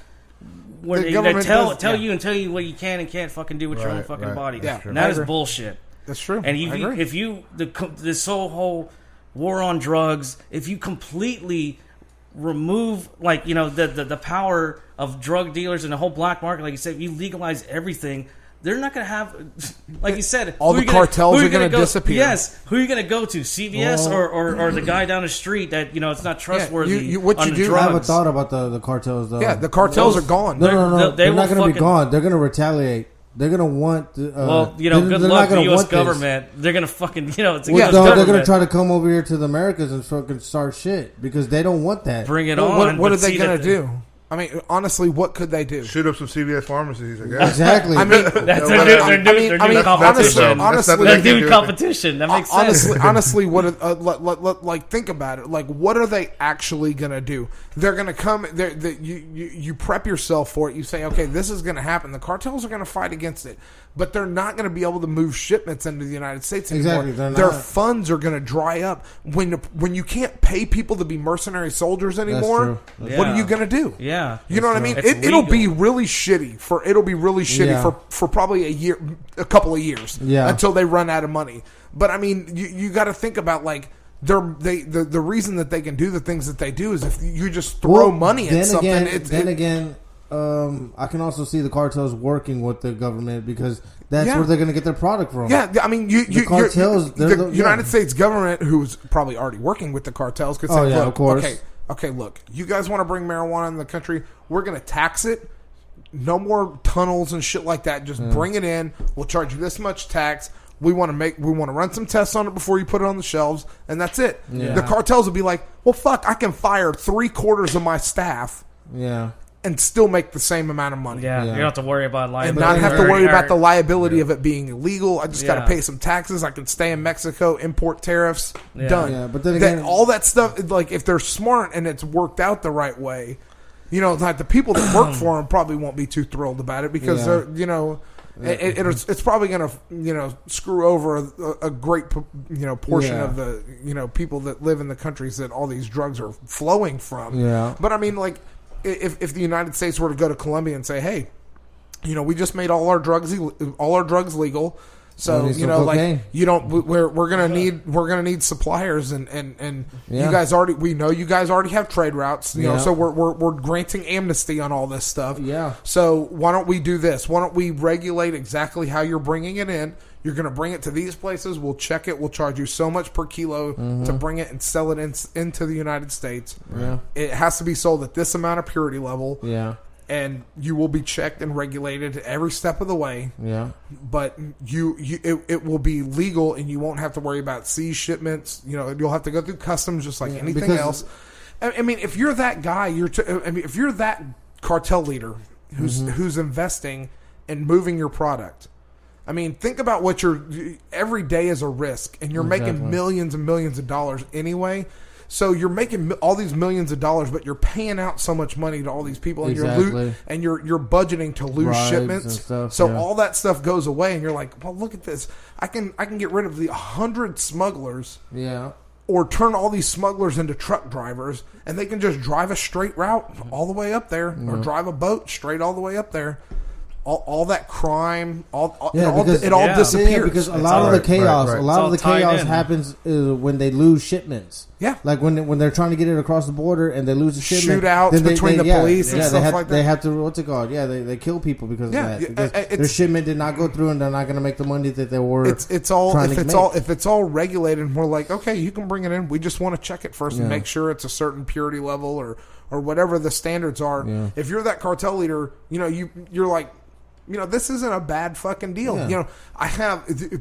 Where they tell you what you can and can't fucking do with your own fucking body. Yeah, and that is bullshit. That's true. And this whole war on drugs, if you completely remove the power of drug dealers and the whole black market, like you said, if you legalize everything, they're not going to have, like you said, all the cartels are going to disappear. Yes, who are you going to go to? CVS or the guy down the street that it's not trustworthy. I haven't thought about the cartels though. Yeah, the cartels are gone. No, they're not going to be gone. They're going to retaliate. They're going to want. Good luck to the U.S. government. They're going to fucking they're going to try to come over here to the Americas and fucking start shit because they don't want that. Bring it on. What are they going to do? I mean, honestly, what could they do? Shoot up some CVS pharmacies, I guess. Exactly. I mean, they're doing competition. They're doing competition. That makes sense. Honestly, what? Think about it. Like, what are they actually gonna do? They're gonna come. You prep yourself for it. You say, okay, this is gonna happen. The cartels are gonna fight against it, but they're not gonna be able to move shipments into the United States anymore. Exactly. Their funds are gonna dry up when you can't pay people to be mercenary soldiers anymore. What are you gonna do? Yeah. You know what I mean? It'll be really shitty for probably a couple of years until they run out of money. But I mean, you got to think about like the reason that they can do the things that they do is if you just throw money at something. I can also see the cartels working with the government because that's where they're going to get their product from. Yeah, I mean, the United States government, who's probably already working with the cartels, could say, "Look, of course. Okay, look, you guys want to bring marijuana in the country? We're going to tax it. No more tunnels and shit like that. Just bring it in. We'll charge you this much tax. We want to run some tests on it before you put it on the shelves, and that's it." Yeah. The cartels will be like, "Well, fuck, I can fire 3/4 of my staff." Yeah. And still make the same amount of money. Yeah, you don't have to worry about liability. And not have to worry about the liability of it being illegal. I just got to pay some taxes. I can stay in Mexico, import tariffs, done. Yeah, but then again, all that stuff, like if they're smart and it's worked out the right way, like the people that work for them probably won't be too thrilled about it because they're, it's probably going to, screw over a great, portion of the, people that live in the countries that all these drugs are flowing from. Yeah. But I mean, like, if the United States were to go to Colombia and say, hey, we just made all our drugs legal. So like we're gonna need suppliers and you guys already have trade routes, so we're granting amnesty on all this stuff. Yeah. So why don't we do this? Why don't we regulate exactly how you're bringing it in? You're going to bring it to these places. We'll check it. We'll charge you so much per kilo to bring it and sell it into the United States. Yeah. It has to be sold at this amount of purity level. Yeah. And you will be checked and regulated every step of the way. Yeah. But it will be legal, and you won't have to worry about seized shipments. You'll have to go through customs just like anything else. I mean, if you're that guy, if you're that cartel leader who's investing in moving your product, I mean, think about what every day is a risk, and you're making millions and millions of dollars anyway. So you're making all these millions of dollars, but you're paying out so much money to all these people, and you're budgeting to lose shipments. Stuff, so all that stuff goes away, and you're like, well, look at this. I can get rid of the 100 smugglers. Yeah. Or turn all these smugglers into truck drivers, and they can just drive a straight route all the way up there, or drive a boat straight all the way up there. All that crime, it all disappears. Yeah, because a lot of the chaos happens when they lose shipments. Yeah, like when they're trying to get it across the border and they lose the shipment. Shootouts between the police and stuff like that. They have to, what's it called? Yeah, they kill people because of that. Because their shipment did not go through, and they're not going to make the money that they were. If it's all regulated, and we're like, okay, you can bring it in. We just want to check it first and make sure it's a certain purity level or whatever the standards are. Yeah. If you're that cartel leader, you're like, this isn't a bad fucking deal. Yeah.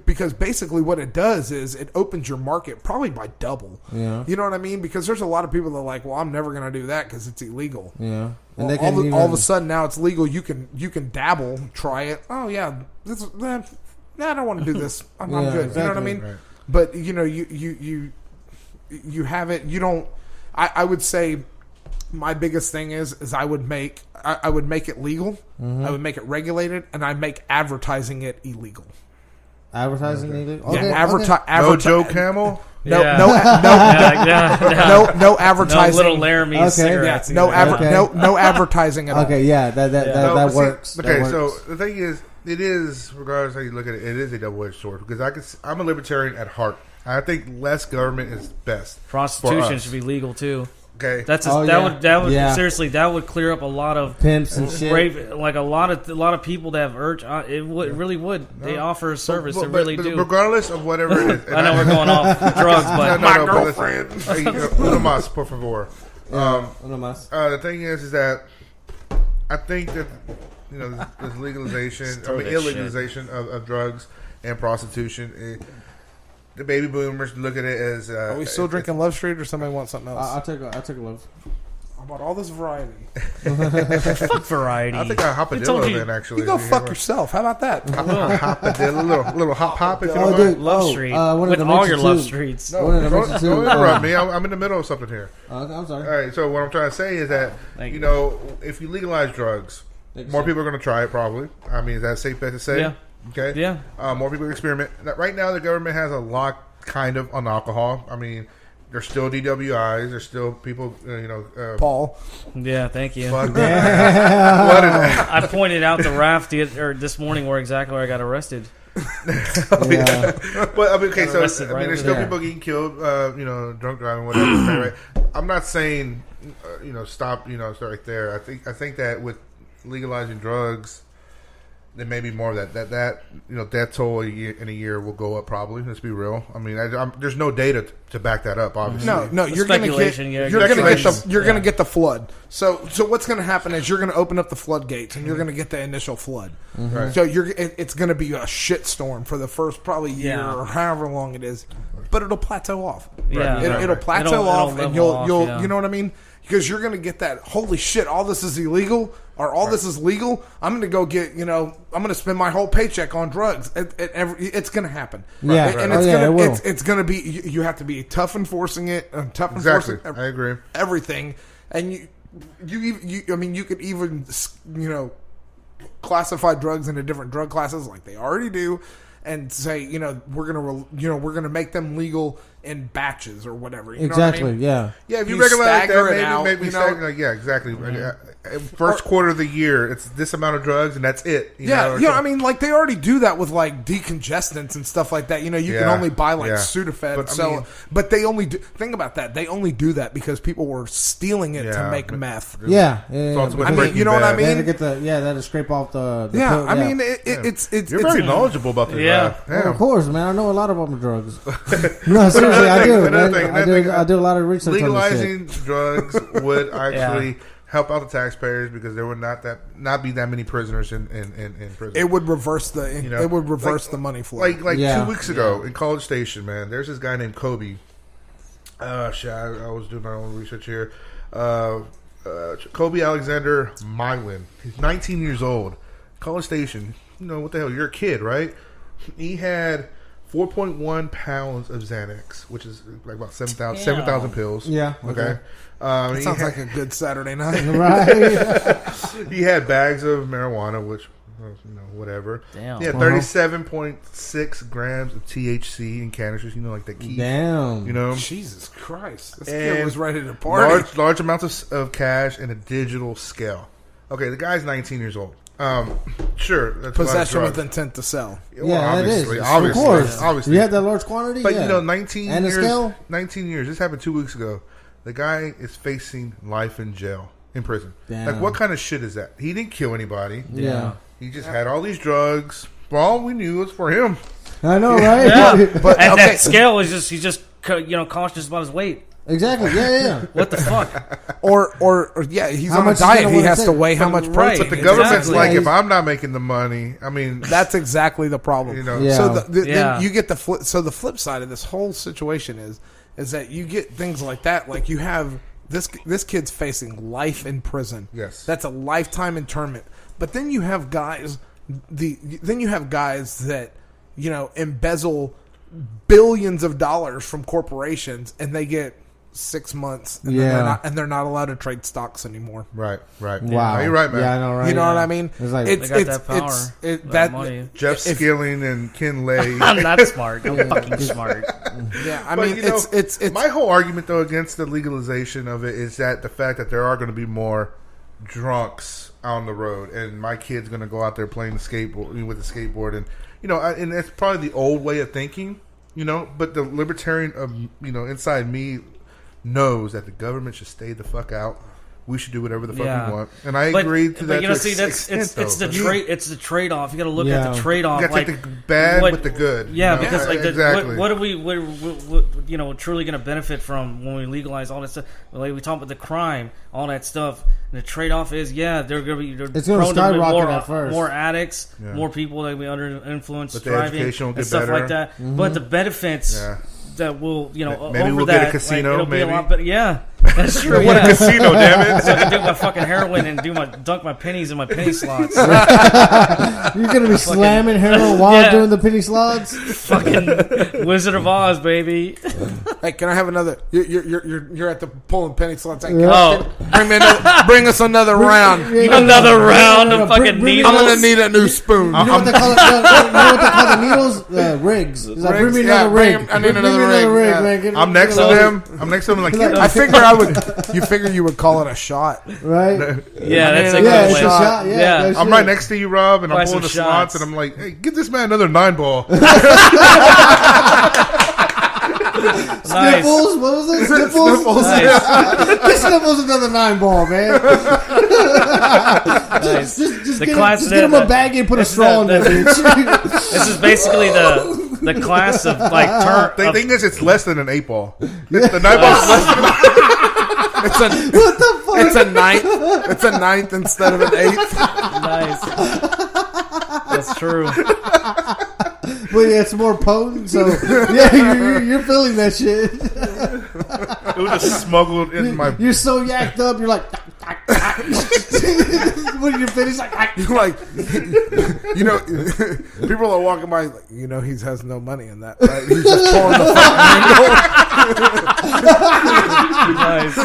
Because basically what it does is it opens your market probably by double. Yeah. You know what I mean? Because there's a lot of people that are like, well, I'm never going to do that because it's illegal. Yeah. And all of a sudden now it's legal. You can dabble, try it. Oh yeah, I don't want to do this. I'm good. Exactly. You know what I mean? Right. But you have it. You don't. I would say my biggest thing is I would make it legal. Mm-hmm. I would make it regulated, and I make advertising it illegal. Advertising illegal? Okay. Yeah, no Joe Camel? No advertising. No little Laramie cigarettes. No advertising at all. Okay, yeah, that works. Okay, so the thing is, it is, regardless of how you look at it, it is a double-edged sword, because I'm a libertarian at heart. I think less government is best. Prostitution should be legal too. Okay, that would seriously, that would clear up a lot of pimps and shit. Like a lot of people that have urge. It really would. No. They offer a service. They really do. Regardless of whatever it is. I know we're going off drugs, but my girlfriend. Uno más, por favor. Uno más. The thing is that I think that this legalization, illegalization of drugs and prostitution. The baby boomers look at it as... Are we still drinking Love Street, or somebody want something else? I'll take a Love. How about all this variety? Fuck variety. I think I hopadillo then, actually. You go fuck yourself. How about that? Hopadillo, little hop if you don't mind. Love Street. With all your Love Streets. No, don't interrupt me. I'm in the middle of something here. I'm sorry. All right, so what I'm trying to say is that, if you legalize drugs, more people are going to try it, probably. I mean, is that a safe bet to say? Yeah. Okay. Yeah. More people experiment. Right now, the government has a lock kind of on alcohol. I mean, there's still DWIs. There's still people. Paul. Yeah. Thank you. What I pointed out the raft this morning where I got arrested. Yeah. But I mean, okay. So there's still people getting killed. Drunk driving, whatever. Right? I'm not saying, stop. Start right there. I think that with legalizing drugs, there may be more of that death toll in a year will go up probably. Let's be real. I mean, there's no data to back that up. Obviously, no. You're going to get the flood. So what's going to happen is you're going to open up the floodgates and you're going to get the initial flood. Mm-hmm. Right. So it's going to be a shit storm for the first probably year or however long it is, but it'll plateau off. Yeah, it'll plateau off, and you'll you know what I mean. Because you're going to get that, holy shit, all this is illegal, or all this is legal. I'm going to go get, I'm going to spend my whole paycheck on drugs. It's going to happen. Yeah. And it's going to be, you have to be tough enforcing it, Exactly. I agree. Everything. And you could even, classify drugs into different drug classes like they already do, and say, we're gonna make them legal in batches or whatever. You exactly. know what I mean? Yeah. Yeah. If you regulate that, maybe stagger, like, yeah, exactly. First quarter of the year, it's this amount of drugs, and that's it. I mean, like they already do that with like decongestants and stuff like that. You can only buy like Sudafed. But they only think about that. They only do that because people were stealing it to make meth. Yeah. I mean, you know what I mean? They get to scrape off the pill. I mean, it's you're very knowledgeable about this. Yeah. Well, of course, man. I know a lot about drugs. No, seriously, I do. Man. I do a lot of research. Legalizing on this shit. drugs would actually help out the taxpayers because there would not be that many prisoners in prison. It would reverse the money flow. Like 2 weeks ago in College Station, man. There's this guy named Kobe. I was doing my own research here. Kobe Alexander Mylan. He's 19 years old. College Station. What the hell? You're a kid, right? He had 4.1 pounds of Xanax, which is like about 7,000 pills. Yeah. Okay. It sounds like a good Saturday night. Right. He had bags of marijuana, which, whatever. Damn. He had 37.6 grams of THC in canisters, like that key. Damn. Jesus Christ. This kid was ready to party. Large amounts of cash and a digital scale. Okay, the guy's 19 years old. Sure. That's possession with intent to sell. Obviously. Of course. Obviously. You had that large quantity? But, 19 and years. Scale? 19 years. This happened 2 weeks ago. The guy is facing life in jail, in prison. Damn. Like, what kind of shit is that? He didn't kill anybody. Yeah. He just had all these drugs. For all we knew, it was for him. I know, right? Yeah. But that scale is he's just cautious about his weight. Exactly. Yeah. What the fuck? Or he's on a diet. He has to weigh how much protein. But the government's like, if I'm not making the money, I mean, that's exactly the problem. Yeah. So then you get the flip. So the flip side of this whole situation is that you get things like that. Like you have this kid's facing life in prison. Yes, that's a lifetime internment. But then you have guys. Then you have guys that embezzle billions of dollars from corporations, and they get 6 months, and they're not allowed to trade stocks anymore. Right. Wow, no, you're right, man. Yeah, I know, right? You know what I mean? It's like they got that power, that money. Jeff Skilling and Ken Lay. I'm not smart. I'm fucking smart. Yeah, I mean, it's my whole argument though against the legalization of it is that the fact that there are going to be more drunks on the road, and my kid's going to go out there playing with the skateboard, and and that's probably the old way of thinking, but the libertarian of inside me knows that the government should stay the fuck out. We should do whatever the fuck we want, and I agree to that. It's the trade off. You got to look at the trade off. You got to take the bad with the good. Yeah, because what are we truly going to benefit from when we legalize all that stuff? Like we talk about the crime, all that stuff. And the trade off is they're going to be prone to more addicts, more people that will be under influence but driving and stuff better. like that. Mm-hmm. But the benefits. Yeah. That will, maybe over we'll that, get a casino. It'll maybe be a lot better. Yeah, that's true. What a casino, damn it! So I can do my fucking heroin and dunk my pennies in my penny slots. You're gonna be slamming heroin while doing the penny slots. Fucking Wizard of Oz, baby. Hey, can I have another? You're at the pulling penny slots. Hey, bring us another round. Another round of fucking needles. I'm gonna need a new spoon. You know what they call it? You know what they call the needles? Rigs. It's like, bring me another rig. I need another rig. Man. I'm next to them. Like, I figure I would. You figure you would call it a shot, right? Yeah, that's a good way. Shot. Yeah. I'm right next to you, Rob, and I'm pulling the slots, and I'm like, "Hey, give this man another 9-ball." Sniffles? What was it? Sniffles? Nice. Sniffles another 9-ball, man. Nice. Just get him a bag and put a straw in there, bitch. This is basically the class of like turn. The thing is, it's less than an 8-ball. The 9-ball's less than. What the fuck? It's a ninth. It's a ninth instead of an 8th. Nice. That's true. But yeah, it's more potent, so yeah, you're feeling that shit. It was just smuggled in my. You're so yacked up, you're like. When you're finished, people are walking by, like, he has no money in that. Right? He's just pulling the fucking handle. Nice.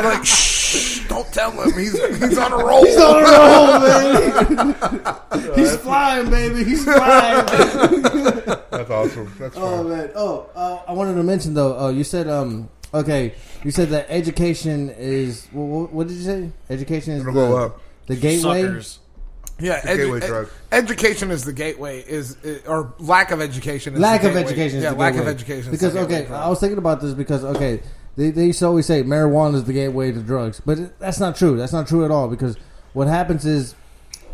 Like, shh. Don't tell him. He's on a roll. He's on a roll, man. He's flying, baby. He's flying. That's awesome. That's fun. Man. I wanted to mention though. You said okay. You said that education is. What did you say? Education is the gateway. Suckers. Yeah, gateway drug. Education is the gateway. Or lack of education. Is lack the of gateway. education. Is yeah, the lack gateway. of education. Because I was thinking about this because they used to always say marijuana is the gateway to drugs, but that's not true. That's not true at all. Because what happens is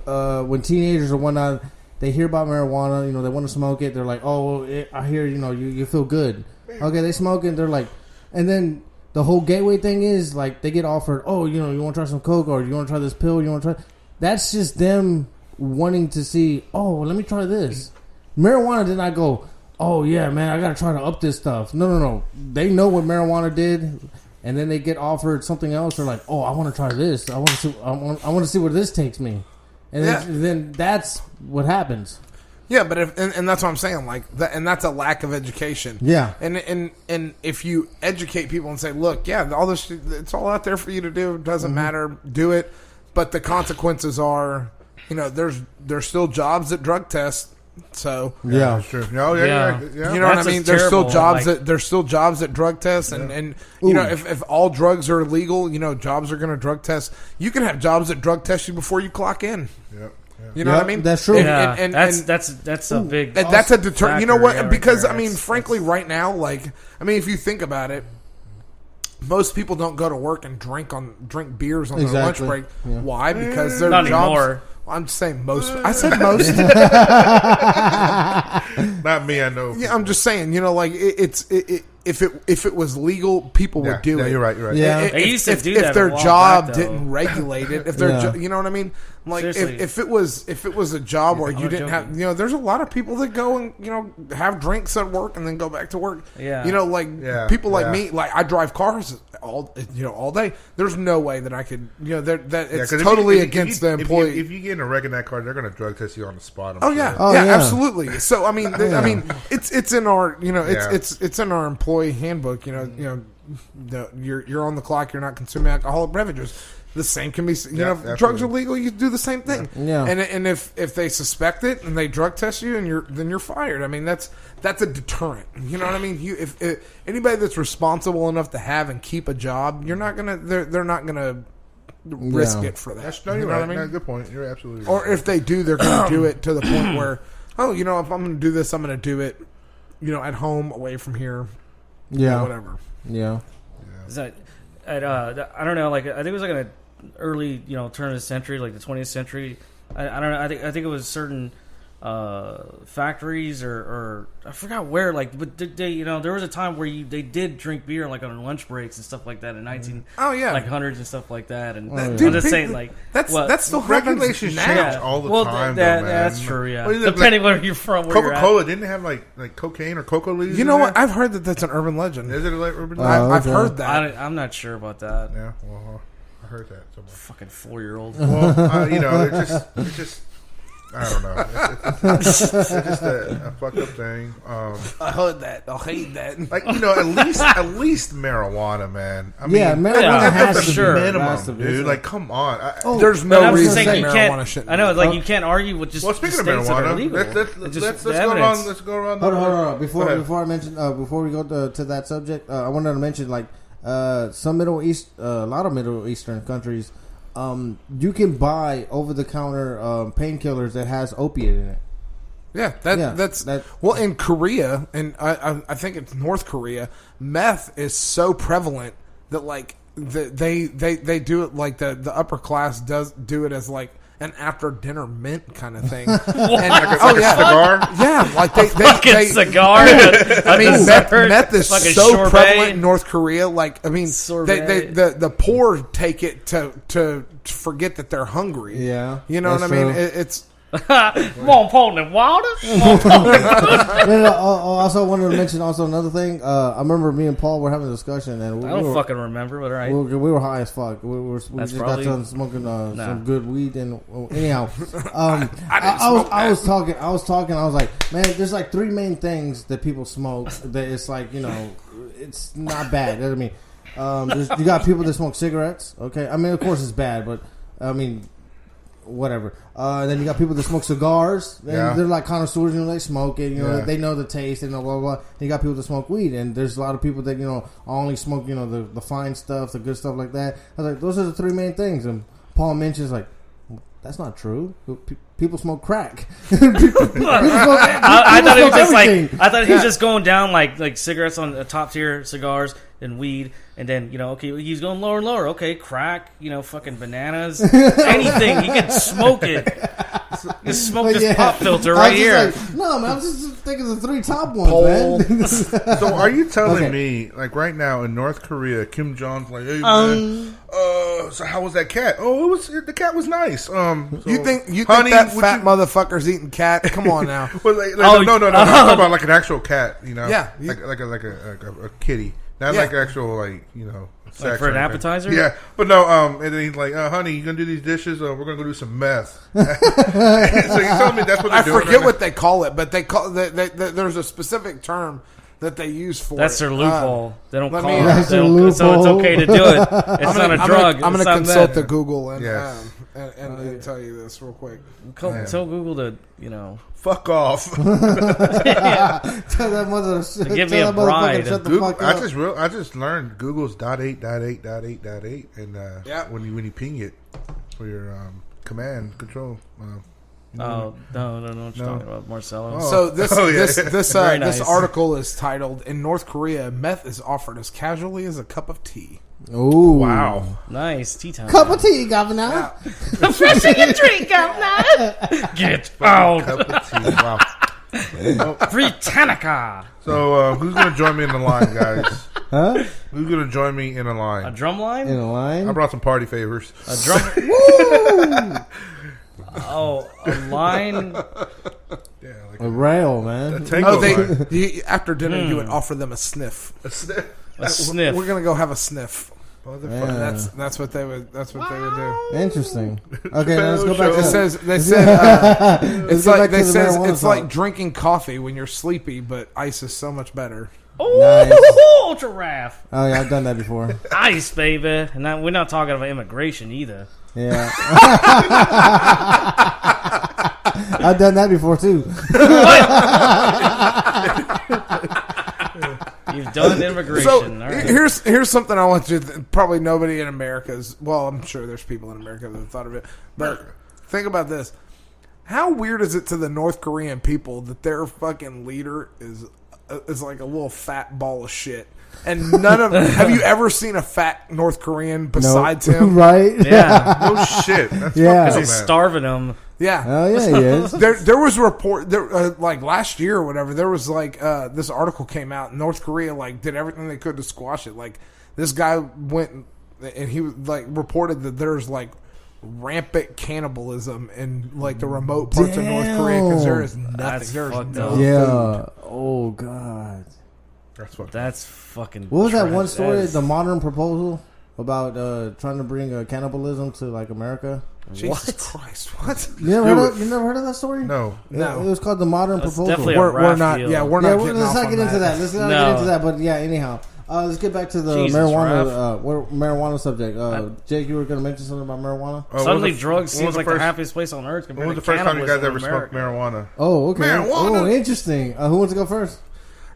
when teenagers or whatnot, they hear about marijuana. They want to smoke it. They're like, oh, I hear you feel good. Okay, they smoke it. They're like, and then the whole gateway thing is like they get offered, oh, you want to try some coke or you want to try this pill? You want to try. That's just them wanting to see, oh, let me try this. Marijuana did not go, oh, yeah, man, I got to try to up this stuff. No. They know what marijuana did, and then they get offered something else. They're like, oh, I want to try this. I want to see where this takes me. And then that's what happens. Yeah, but and that's what I'm saying, like that, and that's a lack of education. Yeah, and if you educate people and say, look, yeah, all this, it's all out there for you to do. It doesn't matter, do it. But the consequences are, there's still jobs at drug tests. So yeah, that's true. No, yeah. You know what I mean? There's still jobs at drug tests, and if all drugs are illegal, jobs are going to drug test. You can have jobs that drug test you before you clock in. Yep. You know what I mean? That's true. And that's a big. That's a deterrent. You know what? Yeah, Because frankly, right now, if you think about it. Most people don't go to work and drink beers on their lunch break. Yeah. Why? Because their jobs. Anymore. I'm just saying most. I said most. Not me. I know. Yeah, I'm just saying. If it was legal, people would do it. You're right. Yeah, they used to do that if their a while job back, though. didn't regulate it, if their you know what I mean? Like if it was a job where you didn't have, there's a lot of people that go and have drinks at work and then go back to work. Yeah, people like me, like I drive cars all day. There's no way that I could, it's totally against the employee. If you get in a wreck in that car, they're going to drug test you on the spot. Yeah, absolutely. So I mean, it's in our, it's in our employee handbook. You're on the clock. You're not consuming alcoholic beverages. The same can be, if drugs are legal, you do the same thing. Yeah. And if they suspect it and they drug test you, and then you're fired. I mean, that's a deterrent. You know what I mean? If anybody that's responsible enough to have and keep a job, they're not gonna risk it for that. You're right. What I mean? No, good point. You're absolutely right. Or if they do, they're gonna do it to the point where, if I'm gonna do this, I'm gonna do it, at home, away from here. Yeah. Whatever. Yeah. Is that I don't know. Like I think it was like in the early, turn of the century, like the 20th century. I don't know. I think it was certain factories or I forgot where. Like, but they, there was a time where they did drink beer like on lunch breaks and stuff like that in 1900s and stuff like that. And I'm just saying, like that's still regulations change all the time. That's true. Yeah, depending where you're from. Coca-Cola didn't have like cocaine or cocoa leaves. You know what? I've heard that's an urban legend. Is it an urban legend? I've heard that. I'm not sure about that. Yeah. Well, I heard that. Somewhere. Fucking 4-year-old. Well, it's just. I don't know. It's just a fucked up thing. I heard that. I hate that. Like at least marijuana, man. I mean, marijuana has to be minimum, dude. Like, come on. There's no reason marijuana shouldn't. I know, like you can't argue with just. Well, speaking of marijuana, let's go around. Hold on. Before I mention, before we go to that subject, I wanted to mention like some a lot of Middle Eastern countries. You can buy over-the-counter painkillers that has opiate in it. Yeah, that's well in Korea, and I think it's North Korea. Meth is so prevalent that like they do it like the upper class does do it as like an after dinner mint kind of thing. Cigar. Yeah, like they cigar. I mean, meth is like so prevalent in North Korea. Like, I mean, the poor take it to forget that they're hungry. Yeah, you know what I mean. It's won't pour the water. Also, wanted to mention another thing. I remember me and Paul were having a discussion, and I don't fucking remember, but all right. We were high as fuck. We just got done smoking some good weed, and anyhow, I was talking. I was like, man, there's like 3 main things that people smoke that it's like it's not bad. I mean, You got people that smoke cigarettes. Okay, I mean, of course it's bad, but I mean, whatever. Then you got people that smoke cigars. They're like connoisseurs, they smoke it. They know the taste and blah blah blah. Then you got people that smoke weed, and there's a lot of people that only smoke the fine stuff, the good stuff like that. I was like, those are the three main things. And Paul mentions like, that's not true. People smoke crack. I thought he was just I thought he was just going down like cigarettes on top tier cigars and weed, and then okay, he's going lower and lower. Okay, crack, fucking bananas, anything you can smoke it. Just smoke this pop filter right here. Like, no, man, I'm just thinking the three top ones, man. So are you telling me, like right now in North Korea, Kim Jong's like, hey man, so how was that cat? Oh, the cat was nice. So, you think that fat motherfucker's eating cat? Come on now. Well, no. I'm talking about like an actual cat. Yeah, like a kitty. Not like actual, like for an appetizer. Yeah, but no. And then he's like, "Honey, you gonna do these dishes? We're gonna go do some meth." So you told me that's what they're doing. I forget what they call it, but they call there's a specific term that they use for that's their loophole. They don't call it. So it's okay to do it. It's not a drug. I'm going to consult the Google and tell you this real quick. Tell Google to fuck off. Tell that mother to give me a bride. I just learned Google's .8.8.8.8, and when you ping it for your command control. No, what you're talking about, Marcelo. So this article is titled, "In North Korea, meth is offered as casually as a cup of tea." Oh wow, nice tea time. Cup of tea, governor. Refreshing your drink, governor. Get out. Cup of tea. Wow. Britannica. So who's gonna join me in the line, guys? Huh? Who's gonna join me in a line? A drum line? In a line? I brought some party favors. A drum. Woo! Oh, a line. Yeah, like a rail, man. After dinner, you would offer them a sniff. A sniff. A sniff. We're gonna go have a sniff. That's what they would. That's what they would do. Interesting. Okay, let's go back. It's like drinking coffee when you're sleepy, but ice is so much better. Oh, nice. Ultra Raff. Oh yeah, I've done that before. Ice, baby, and we're not talking about immigration either. Yeah. I've done that before too. You've done immigration. So right. here's something I want you to probably nobody in America's. Well, I'm sure there's people in America that have thought of it, but think about this: how weird is it to the North Korean people that their fucking leader is like a little fat ball of shit? And have you ever seen a fat North Korean besides him? Right? Yeah. No shit. That's because he's starving them. Yeah. Oh yeah, he is. There was a report like last year or whatever. There was like this article came out. North Korea did everything they could to squash it. Like this guy went and he reported that there's rampant cannibalism in the remote parts of North Korea because there is nothing. There's no food. Oh god. That's fucking. What was that one story? The Modern Proposal about trying to bring cannibalism to America. Jesus Christ! What? You never heard of that story? No. It was called the Modern Proposal. We're not. Yeah, we're not. Let's not get into that. Let's not get into that. But yeah, anyhow, let's get back to the marijuana subject. Jake, you were going to mention something about marijuana. Suddenly, drugs seems like the happiest place on earth. When was the first time you guys ever smoked marijuana? Oh, okay. Marijuana. Oh, interesting. Who wants to go first?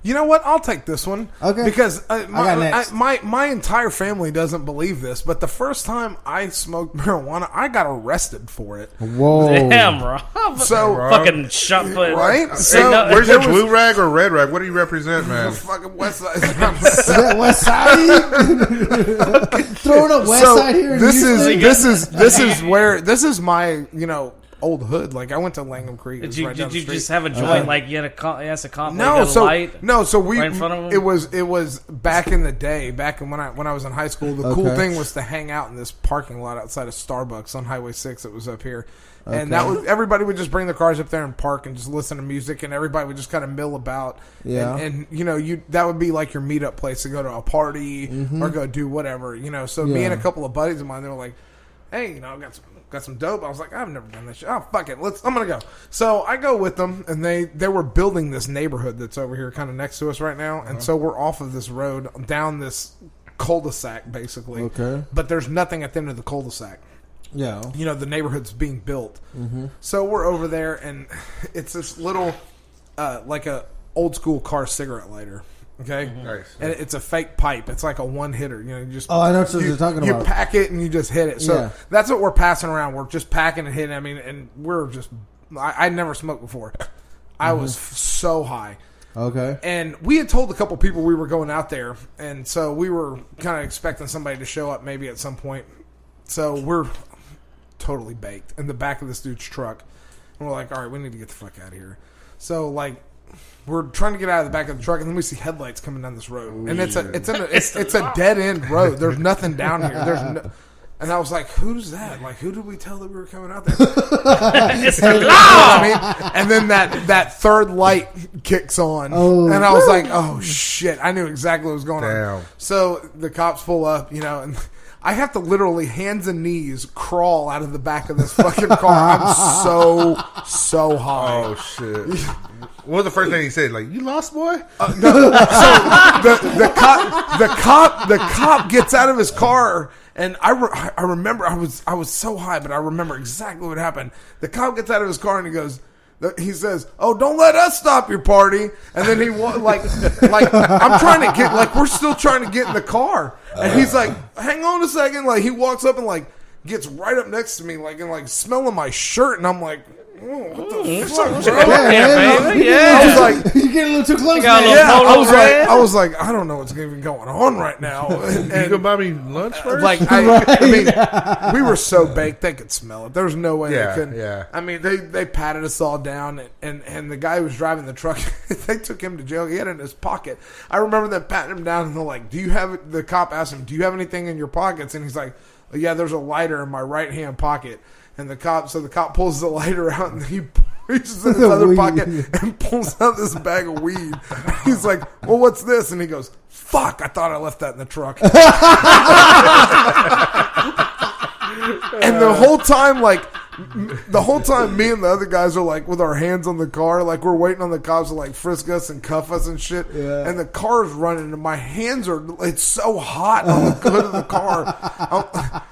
You know what? I'll take this one. Okay. Because my entire family doesn't believe this, but the first time I smoked marijuana, I got arrested for it. Whoa. Damn, Rob. So fucking shot put. Right? So, where's your blue rag or red rag? What do you represent, man? Fucking West Side. Is that West Side? Throwing up West Side here. This is my, old hood. I went to Langham Creek. Did you just have a joint? You had a comp? No, so we. Right in front of him? It was back in the day. Back when I was in high school. The cool thing was to hang out in this parking lot outside of Starbucks on Highway 6. That was up here, and that was everybody would just bring their cars up there and park and just listen to music, and everybody would just kind of mill about. Yeah, and that would be like your meetup place to go to a party or go do whatever. So me and a couple of buddies of mine, they were like, hey, I got some dope. I was like, I've never done this shit. Oh, fuck it. I'm going to go. So I go with them, and they were building this neighborhood that's over here kind of next to us right now. And so we're off of this road down this cul-de-sac, basically. Okay. But there's nothing at the end of the cul-de-sac. Yeah. You know, the neighborhood's being built. Mm-hmm. So we're over there, and it's this little, like a old school car cigarette lighter. Okay? Mm-hmm. Nice. And it's a fake pipe. It's like a one hitter. You know, you just. Oh, I know what you're talking about. You pack it and you just hit it. So that's what we're passing around. We're just packing and hitting. I mean, and we're just. I never smoked before. I was so high. Okay. And we had told a couple people we were going out there, and so we were kind of expecting somebody to show up maybe at some point. So we're totally baked in the back of this dude's truck. And we're like, all right, we need to get the fuck out of here. So, like, we're trying to get out of the back of the truck, and then we see headlights coming down this road. And it's a dead end road. There's nothing down here. And I was like, who's that? Like, who did we tell that we were coming out there? It's loud! I mean, and then that third light kicks on. Oh. And I was like, oh, shit. I knew exactly what was going on. So the cops pull up, you know, and I have to literally hands and knees crawl out of the back of this fucking car. I'm so high. Oh, shit. What was the first thing he said? Like, you lost, boy? No. So the cop gets out of his car. And I remember I was so high, but I remember exactly what happened. The cop gets out of his car and he says, "Oh, don't let us stop your party." And then he like I'm trying to get we're still trying to get in the car, and he's like, "Hang on a second." Like he walks up and gets right up next to me, and smelling my shirt, and I'm like. Oh, what the fuck, bro? Yeah. I was like, you get a little too close. I was like, I don't know what's even going on right now. And you gonna buy me lunch first? I mean, we were so baked they could smell it. There was no way they couldn't. Yeah. I mean, they patted us all down, and the guy who was driving the truck, they took him to jail. He had it in his pocket. I remember them patting him down, and they're like, the cop asked him, "Do you have anything in your pockets?" And he's like, "Oh, yeah, there's a lighter in my right hand pocket." And the cop pulls the lighter out and he reaches in his other pocket and pulls out this bag of weed. He's like, "Well, what's this?" And he goes, "Fuck, I thought I left that in the truck." And the whole time, me and the other guys are with our hands on the car, we're waiting on the cops to frisk us and cuff us and shit. Yeah. And the car's running and my hands it's so hot on the hood of the car.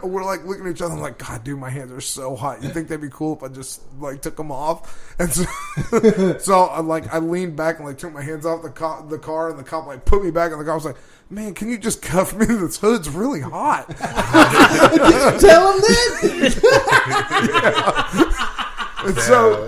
We're looking at each other. I'm like, God, dude, my hands are so hot. You think they'd be cool if I just took them off? And so I leaned back and took my hands off the car, and the cop put me back in the car. I was like, man, can you just cuff me? This hood's really hot. Did you tell him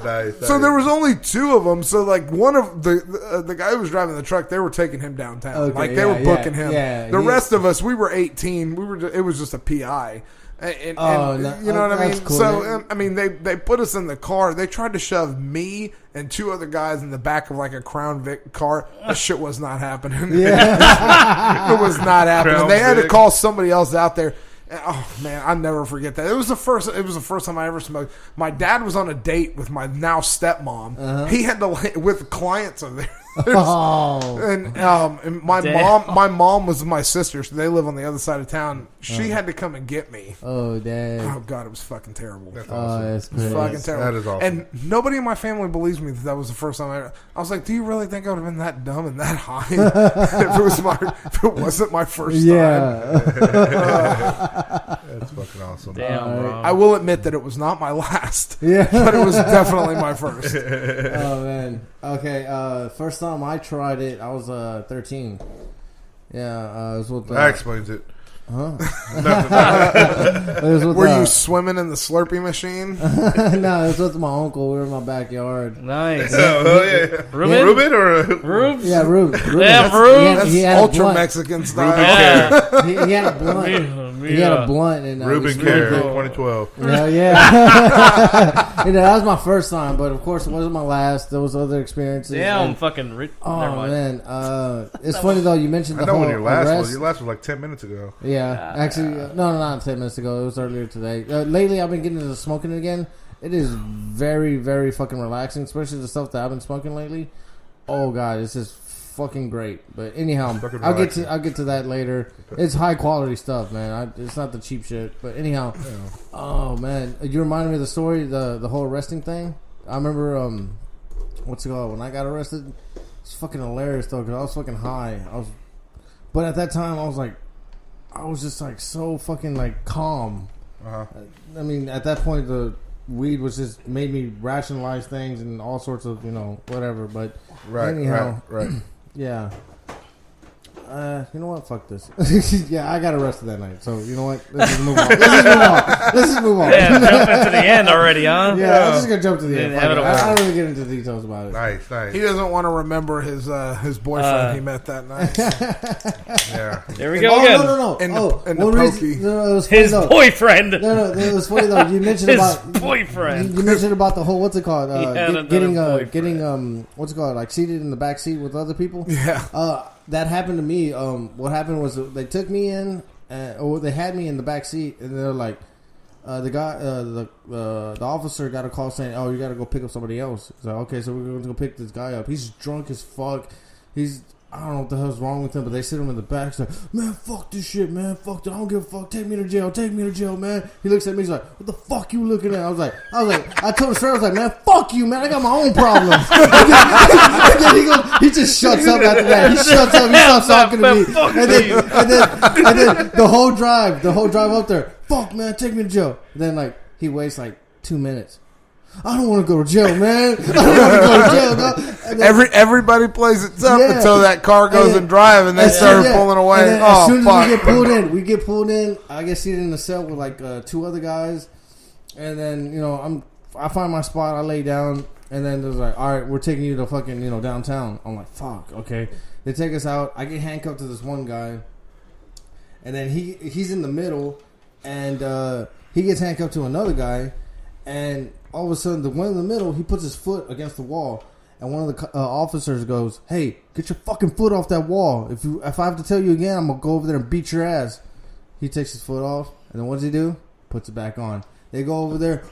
that? So there was only two of them. So one of the guy who was driving the truck, they were taking him downtown. Okay, they were booking him. Yeah, the rest of us, we were 18. It was just a PI. You know what I mean? Cool, so I mean, they put us in the car. They tried to shove me and two other guys in the back of a Crown Vic car. That shit was not happening. Yeah. It was not happening. Crown they had Vic. to call somebody else out there. Oh man, I never forget that. It was the first time I ever smoked. My dad was on a date with my now stepmom. Uh-huh. He had to with clients over there. And my mom was my sister, so they live on the other side of town. She had to come and get me. Oh dang! Oh god, it was fucking terrible. That's awesome. That's it was fucking terrible. That is awesome. And nobody in my family believes me that was the first time I was like, do you really think I would have been that dumb and that high if it wasn't my first time? That's fucking awesome. Damn, bro. I will admit that it was not my last. Yeah, but it was definitely my first. Oh man. Okay. First time I tried it, I was 13. Yeah, it was with. That explains it. Huh? Were you swimming in the Slurpee machine? No, it was with my uncle. We were in my backyard. Nice. Yeah. Ruben or Rube? Yeah, Rube. Yeah, Rube. That's ultra Mexican style. Yeah. He had a blunt. He had a blunt. And, Ruben Care, 2012. Yeah. That was my first time, but of course it wasn't my last. There was other experiences. Damn, fucking rich. Oh, man. It's funny, though. You mentioned the whole when your last arrest. was. Your last was like 10 minutes ago. Yeah, actually, no, not 10 minutes ago. It was earlier today. Lately, I've been getting into smoking again. It is very, very fucking relaxing, especially the stuff that I've been smoking lately. Oh god, it's just fucking great. But anyhow, I'll get to that later. It's high quality stuff, man. It's not the cheap shit. But anyhow, oh man, you reminded me of the story, the whole arresting thing. I remember, what's it called? When I got arrested, it's fucking hilarious though, because I was fucking high. I was But at that time, I was just like so fucking like calm. I mean, at that point, the weed was just made me rationalize things and all sorts of whatever. But anyhow, right. Yeah. You know what? Fuck this. Yeah, I got arrested that night. So you know what? Let's just move on. Let's just move on. Yeah, jumping to the end already, huh? Yeah, I'm just gonna jump to the end. I don't really get into details about it. Nice. He doesn't want to remember his boyfriend he met that night. Yeah. There we go again. No. In the pokey. No, it was funny, His though. boyfriend. No, it was funny though. You mentioned His about boyfriend. You mentioned about the whole what's it called? Getting what's it called? Like seated in the back seat with other people. Yeah. That happened to me. What happened was they took me in, or they had me in the back seat, and they're like, the officer got a call saying, "Oh, you got to go pick up somebody else." So okay, so we're going to go pick this guy up. He's drunk as fuck. I don't know what the hell's wrong with him, but they sit him in the back. Like, man, fuck this shit, man. Fuck that. I don't give a fuck. Take me to jail, man. He looks at me. He's like, what the fuck you looking at? I was like, I told him straight. I was like, man, fuck you, man. I got my own problems. And then he just shuts up after that. He shuts up. He stops talking to me. And then the whole drive up there. Fuck, man. Take me to jail. And then he waits 2 minutes. I don't want to go to jail, man. I don't want to go to jail. No. Everybody plays it tough until that car goes and drive, and they start pulling away. And as soon as we get pulled in. I get seated in the cell with 2 other guys, and then I find my spot. I lay down, and then there's like, all right, we're taking you to fucking downtown. I'm like, fuck, okay. They take us out. I get handcuffed to this one guy, and then he's in the middle, and he gets handcuffed to another guy, and all of a sudden, the one in the middle, he puts his foot against the wall, and one of the officers goes, "Hey, get your fucking foot off that wall! If I have to tell you again, I'm gonna go over there and beat your ass." He takes his foot off, and then what does he do? Puts it back on. They go over there,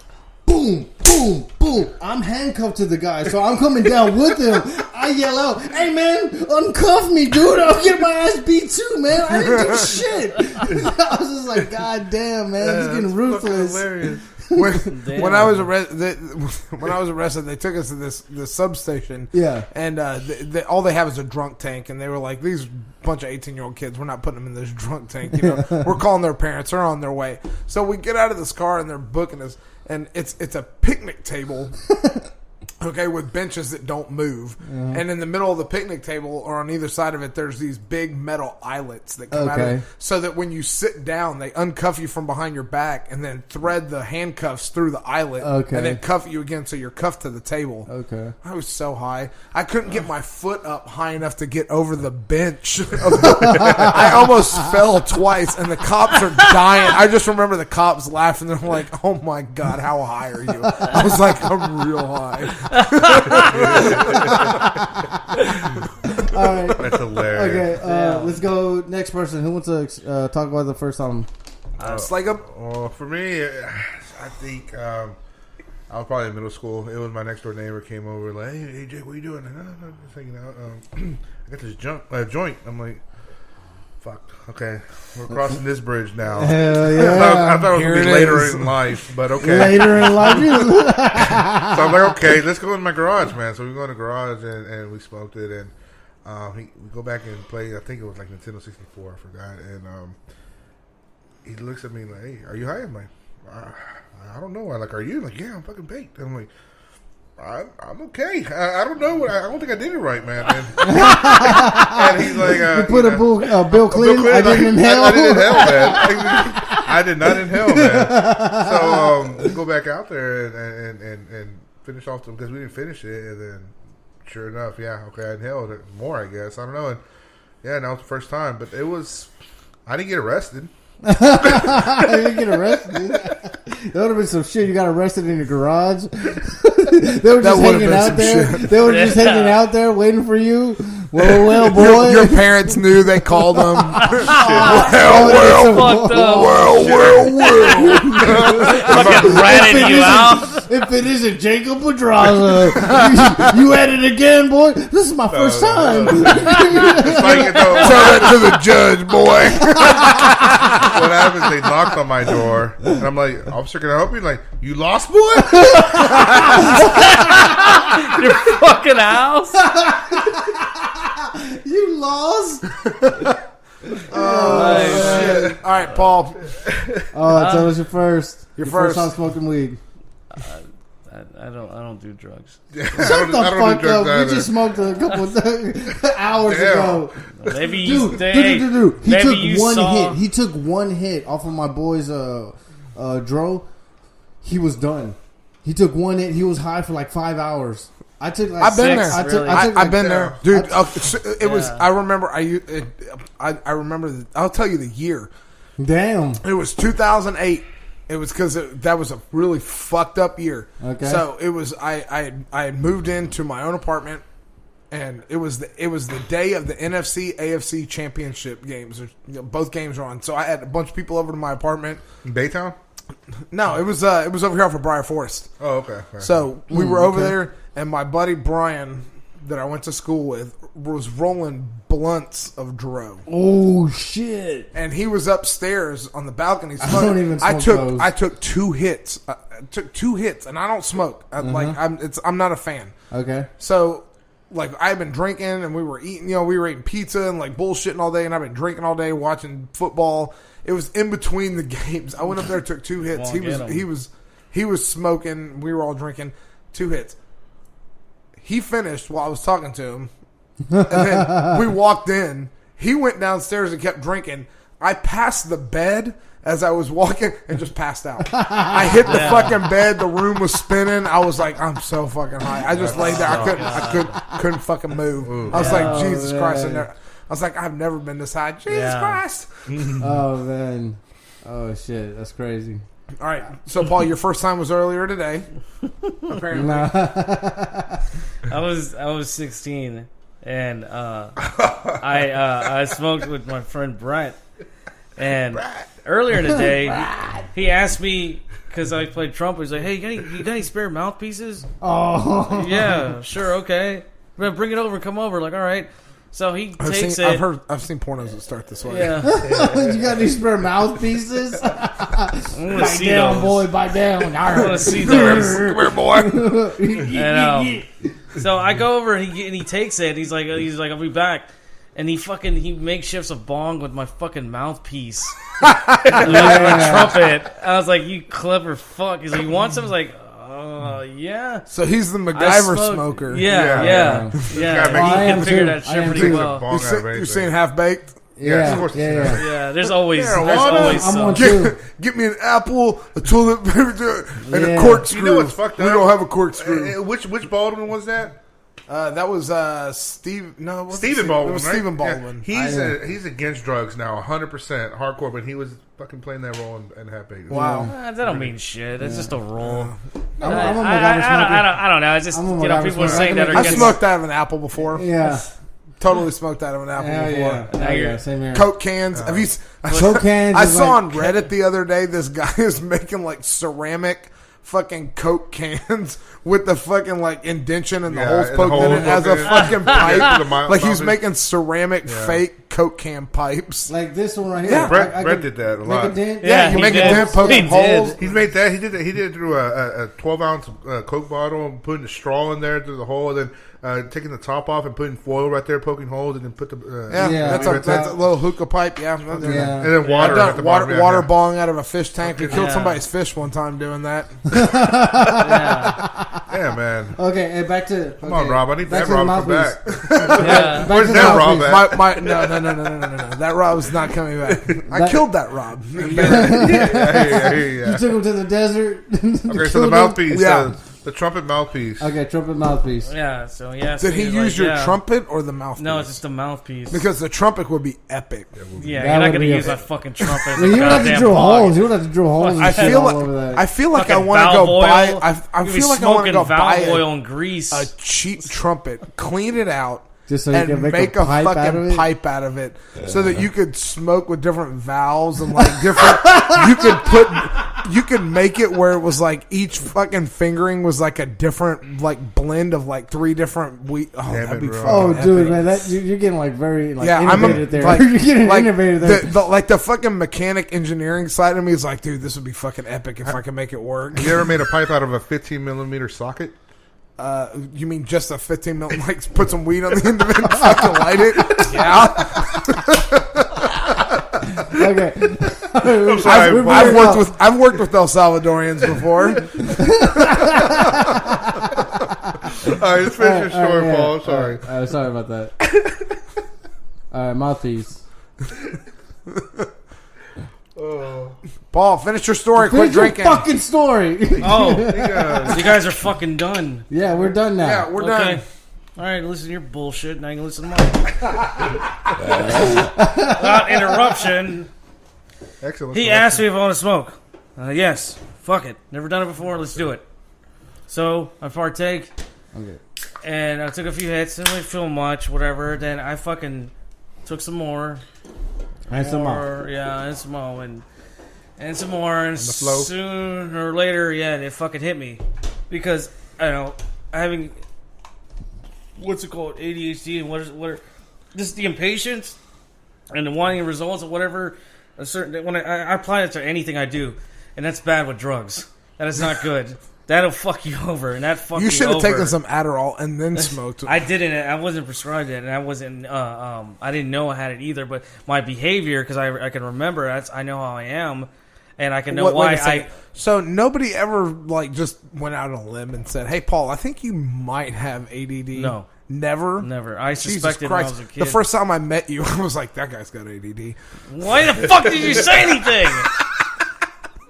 boom, boom, boom. I'm handcuffed to the guy, so I'm coming down with him. I yell out, "Hey man, uncuff me, dude! I'll get my ass beat too, man! I didn't do shit." I was just like, God damn, man, he's getting ruthless. Hilarious. When I was arrested, they took us to this substation. Yeah, and all they have is a drunk tank, and they were like, "These bunch of 18-year-old kids, we're not putting them in this drunk tank. We're calling their parents. They're on their way." So we get out of this car, and they're booking us, and it's a picnic table. Okay, with benches that don't move. Mm-hmm. And in the middle of the picnic table, or on either side of it, there's these big metal eyelets that come out of it. So that when you sit down, they uncuff you from behind your back and then thread the handcuffs through the eyelet. Okay. And then cuff you again so you're cuffed to the table. Okay. I was so high. I couldn't get my foot up high enough to get over the bench. I almost fell twice, and the cops are dying. I just remember the cops laughing. They're like, "Oh my God, how high are you?" I was like, "I'm real high." All right, that's hilarious. Okay, let's go next person. Who wants to talk about the first album? For me, I think I was probably in middle school. It was my next door neighbor came over like, "Hey Jake, what are you doing?" I'm just hanging out. I got this joint. I'm like, fuck. Okay, we're crossing this bridge now. Hell yeah! I thought it was gonna be later in life, but okay. Later in life. So I'm like, okay, let's go in my garage, man. So we go in the garage and we smoked it, and we go back and play. I think it was like Nintendo 64. I forgot. And he looks at me like, "Hey, are you high?" I'm like, "I don't know." I'm like, "Are you?" Like, "Yeah, I'm fucking baked." And I'm like, I'm okay. I don't know. I don't think I did it right, man. And he's like, "You put a Bill Clinton. I didn't inhale. I didn't inhale, man. I did not inhale, man." So we go back out there and finish off because we didn't finish it, and then sure enough, I inhaled it more. I guess I don't know. And that was the first time, but it was. I didn't get arrested. I didn't get arrested. There would have been some shit. You got arrested in your garage. They were just hanging out there. Shit. They were just hanging out there waiting for you. Well, boy. Your parents knew. They called them. Fucking ratted you out. If it isn't Jacob Pedraza, you at it again, boy. This is my first time. Tell that to the judge, boy. What happens? They knocked on my door, and I'm like, "Officer, can I help you?" Like, "You lost, boy?" Your fucking house. You lost. right, Paul. Tell us your first time smoking weed. I don't do drugs. Shut the fuck up! We just smoked a couple hours ago. Maybe He took one hit off of my boy's dro. He was done. He took one hit. He was high for like 5 hours. I took like I've been there. I've been there, dude. It was. I remember. I remember. I'll tell you the year. Damn. It was 2008. It was because that was a really fucked up year. Okay. So it was. I had moved into my own apartment, and it was the day of the NFC AFC championship games. Both games were on. So I had a bunch of people over to my apartment. In Baytown? No, it was over here off of Briar Forest. Oh, okay. So we were over there, and my buddy Brian, that I went to school with, was rolling blunts of dro. Oh shit! And he was upstairs on the balcony smoking. I don't even smoke those. I took 2 hits. And I don't smoke. I'm not a fan. Okay. So, like, I've been drinking, and we were eating. We were eating pizza and like bullshitting all day, and I've been drinking all day, watching football. It was in between the games. I went up there, took 2 hits. He was smoking. We were all drinking. 2 hits. He finished while I was talking to him. And then we walked in. He went downstairs and kept drinking. I passed the bed as I was walking and just passed out. I hit the fucking bed. The room was spinning. I was like, I'm so fucking high. I just laid there. I couldn't fucking move. I was like, Jesus Christ. I was like, I've never been this high. Jesus Christ. Oh, man. Oh, shit. That's crazy. All right. So, Paul, your first time was earlier today. Apparently. I was 16. And I smoked with my friend Brett. And earlier today, he asked me, because I played trumpet, he's like, hey, you got any spare mouthpieces? Oh. Yeah, sure, okay. Bring it over, come over. Like, all right. So he takes it. I've seen pornos that start this way. Yeah. You got any spare mouthpieces? Bite down, boy, bite down. I want to see those. Come here, boy. And, so I go over and he takes it. He's like, I'll be back. And he makeshifts a bong with my fucking mouthpiece. My trumpet. I was like, you clever fuck. He's like, you want some? I was like, yeah. So he's the MacGyver smoker. Yeah. He can figure that shit pretty well. You're saying half baked? Yeah, of course. Yeah, there's always some. Get me an apple, a toilet paper, and a corkscrew. You know what's fucked up? We don't have a corkscrew. Which Baldwin was that? That was Steve. No, it Stephen Baldwin. It was right? Stephen Baldwin. Yeah. He's against drugs now, 100% hardcore. But he was fucking playing that role and half baked. Wow, that don't mean shit. It's just a role. I don't know. It's just people are saying that. I smoked out of an apple before. Yeah. Totally smoked out of an apple before. Yeah, same here. Coke cans. Have you? Coke cans. I saw on Reddit the other day. This guy is making like ceramic fucking Coke cans with the fucking like indention and the holes poked in it as a fucking pipe. Like he's making ceramic fake Coke can pipes. Like this one right here. Yeah, Brett did that a lot. You make a dent, poke holes. He's made that. He did it through a 12-ounce Coke bottle and putting a straw in there through the hole, and then taking the top off and putting foil right there, poking holes, and then put the that's a little hookah pipe. And then water. I've done water bong out of a fish tank. We killed somebody's fish one time doing that. Yeah, man. Okay, and back to come on, Rob. I need that Rob to come back. Where's that Rob at? No. That Rob's not coming back. I killed that Rob. You took him to the desert. Okay, so the mouthpiece. The trumpet mouthpiece. Okay, trumpet mouthpiece. Yeah, so Did he use your trumpet or the mouthpiece? No, it's just the mouthpiece. Because the trumpet would be epic. Yeah, you're not going to use that fucking trumpet. You would have to drill holes. You would have to drill holes. I feel like I want to go buy. I feel like I want to go buy oil and grease. A cheap trumpet, clean it out. Just so you can make a fucking pipe out of it, so that you could smoke with different valves and like different. You could make it where it was like each fucking fingering was like a different like blend of like 3 different wheat. Oh, that'd be fucking. Oh, dude, epic. man, you're getting like very like innovative there. You're getting innovative there. The fucking mechanic engineering side of me is like, dude, this would be fucking epic if I could make it work. You ever made a pipe out of a 15mm socket? You mean just a 15 mil? Like put some weed on the end of it and fucking light it? Yeah. Okay. I'm sorry, I've worked with El Salvadorians before. All right, let's finish your story, Paul. I'm sorry. All right, sorry about that. All right, mouthpiece. Paul, finish your story. Quit drinking. Fucking story. Oh, you guys are fucking done. Yeah, we're done now. Yeah, we're done. All right, listen to your bullshit. Now you can listen to mine. Without interruption. Excellent. He asked me if I want to smoke. Yes. Fuck it. Never done it before. Let's do it. So I partake. Okay. And I took a few hits. Didn't really feel much. Whatever. Then I fucking took some more. And some more. Yeah, and some more. And some more. And the flow. Sooner or later, yeah, it fucking hit me. Because, I don't know, having... What's it called? ADHD and what are just the impatience and the wanting results or whatever. When I apply it to anything I do, and that's bad with drugs. That is not good. That'll fuck you over, and that fuck you should have over. taken some Adderall and then smoked. I didn't. I wasn't prescribed it, and I wasn't. I didn't know I had it either. But my behavior, because I can remember, I know how I am. And I can know why So nobody ever just went out on a limb and said, "Hey, Paul, I think you might have ADD." No, never. I suspected when I was a kid. The first time I met you, I was like, "That guy's got ADD." Why the fuck did you say anything?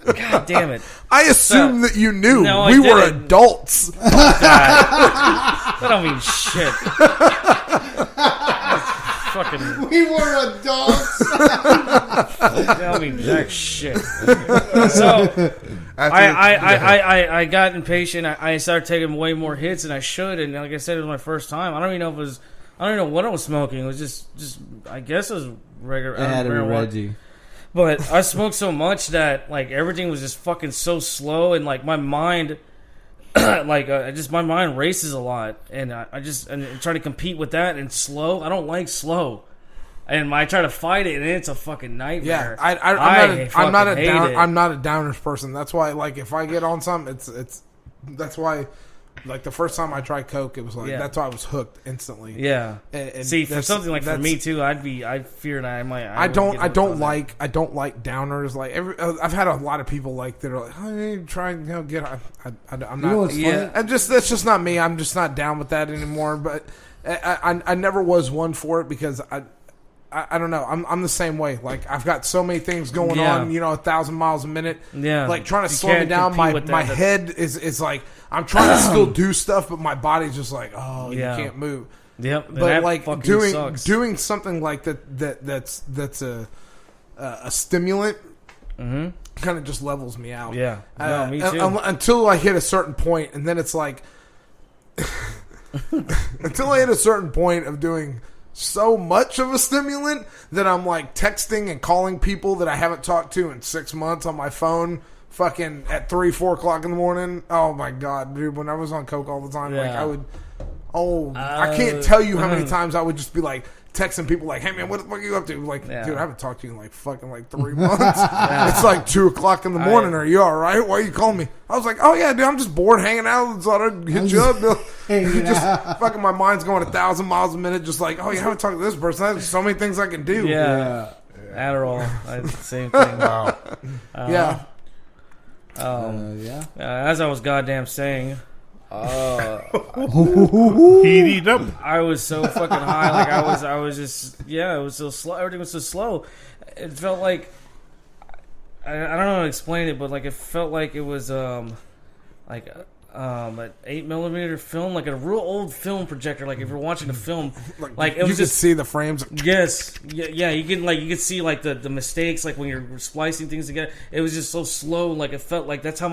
God damn it! I assumed that you knew. No, we were adults. That don't mean shit. Fucking. We were adults. That mean jack shit. So I got impatient. I started taking way more hits than I should, and like I said, it was my first time. I don't even know if it was. I don't even know what I was smoking. It was just I guess it was regular. It had to be Reggie. But I smoked so much that everything was just fucking so slow, and my mind. My mind races a lot, and I try to compete with that and slow. I don't like slow, and I try to fight it, and it's a fucking nightmare. Yeah, I'm not a downers person. That's why, if I get on something, it's that's why. The first time I tried Coke, it was that's why I was hooked instantly. Yeah. And see, for something for me too, I feared I might. I don't like downers. I've had a lot of people that are like, "Hey, try and get." I'm not. Yeah. That's just not me. I'm just not down with that anymore. But I never was one for it because I don't know. I'm the same way. I've got so many things going on. 1,000 miles a minute. Yeah. Trying to slow me down. My head is like. I'm trying to still do stuff, but my body's just like, you can't move. Yep. But doing something like that's a stimulant kind of just levels me out. Yeah. No, me too. Until I hit a certain point, and then it's like until I hit a certain point of doing so much of a stimulant that I'm texting and calling people that I haven't talked to in 6 months on my phone. Fucking at 3-4 o'clock in the morning. Oh my god, dude! When I was on Coke all the time, I would. I can't tell you how many times I would just be texting people "Hey man, what the fuck are you up to?" Dude, I haven't talked to you in 3 months. It's 2 o'clock in the morning. Are you all right? Why are you calling me? I was like, oh yeah, dude, I'm just bored hanging out. Thought I'd hit you up. Fucking my mind's going 1,000 miles a minute. Just you haven't talked to this person. There's so many things I can do. Yeah. Adderall, same thing. Wow. Yeah. As I was goddamn saying, heated up. I was so fucking high. I was just, it was so slow. Everything was so slow. It felt like, I don't know how to explain it, but it felt like it was an 8mm film, a real old film projector. If you're watching a film, it was you could see the frames. Yes, yeah. You could see the mistakes, when you're splicing things together. It was just so slow. It felt like that's how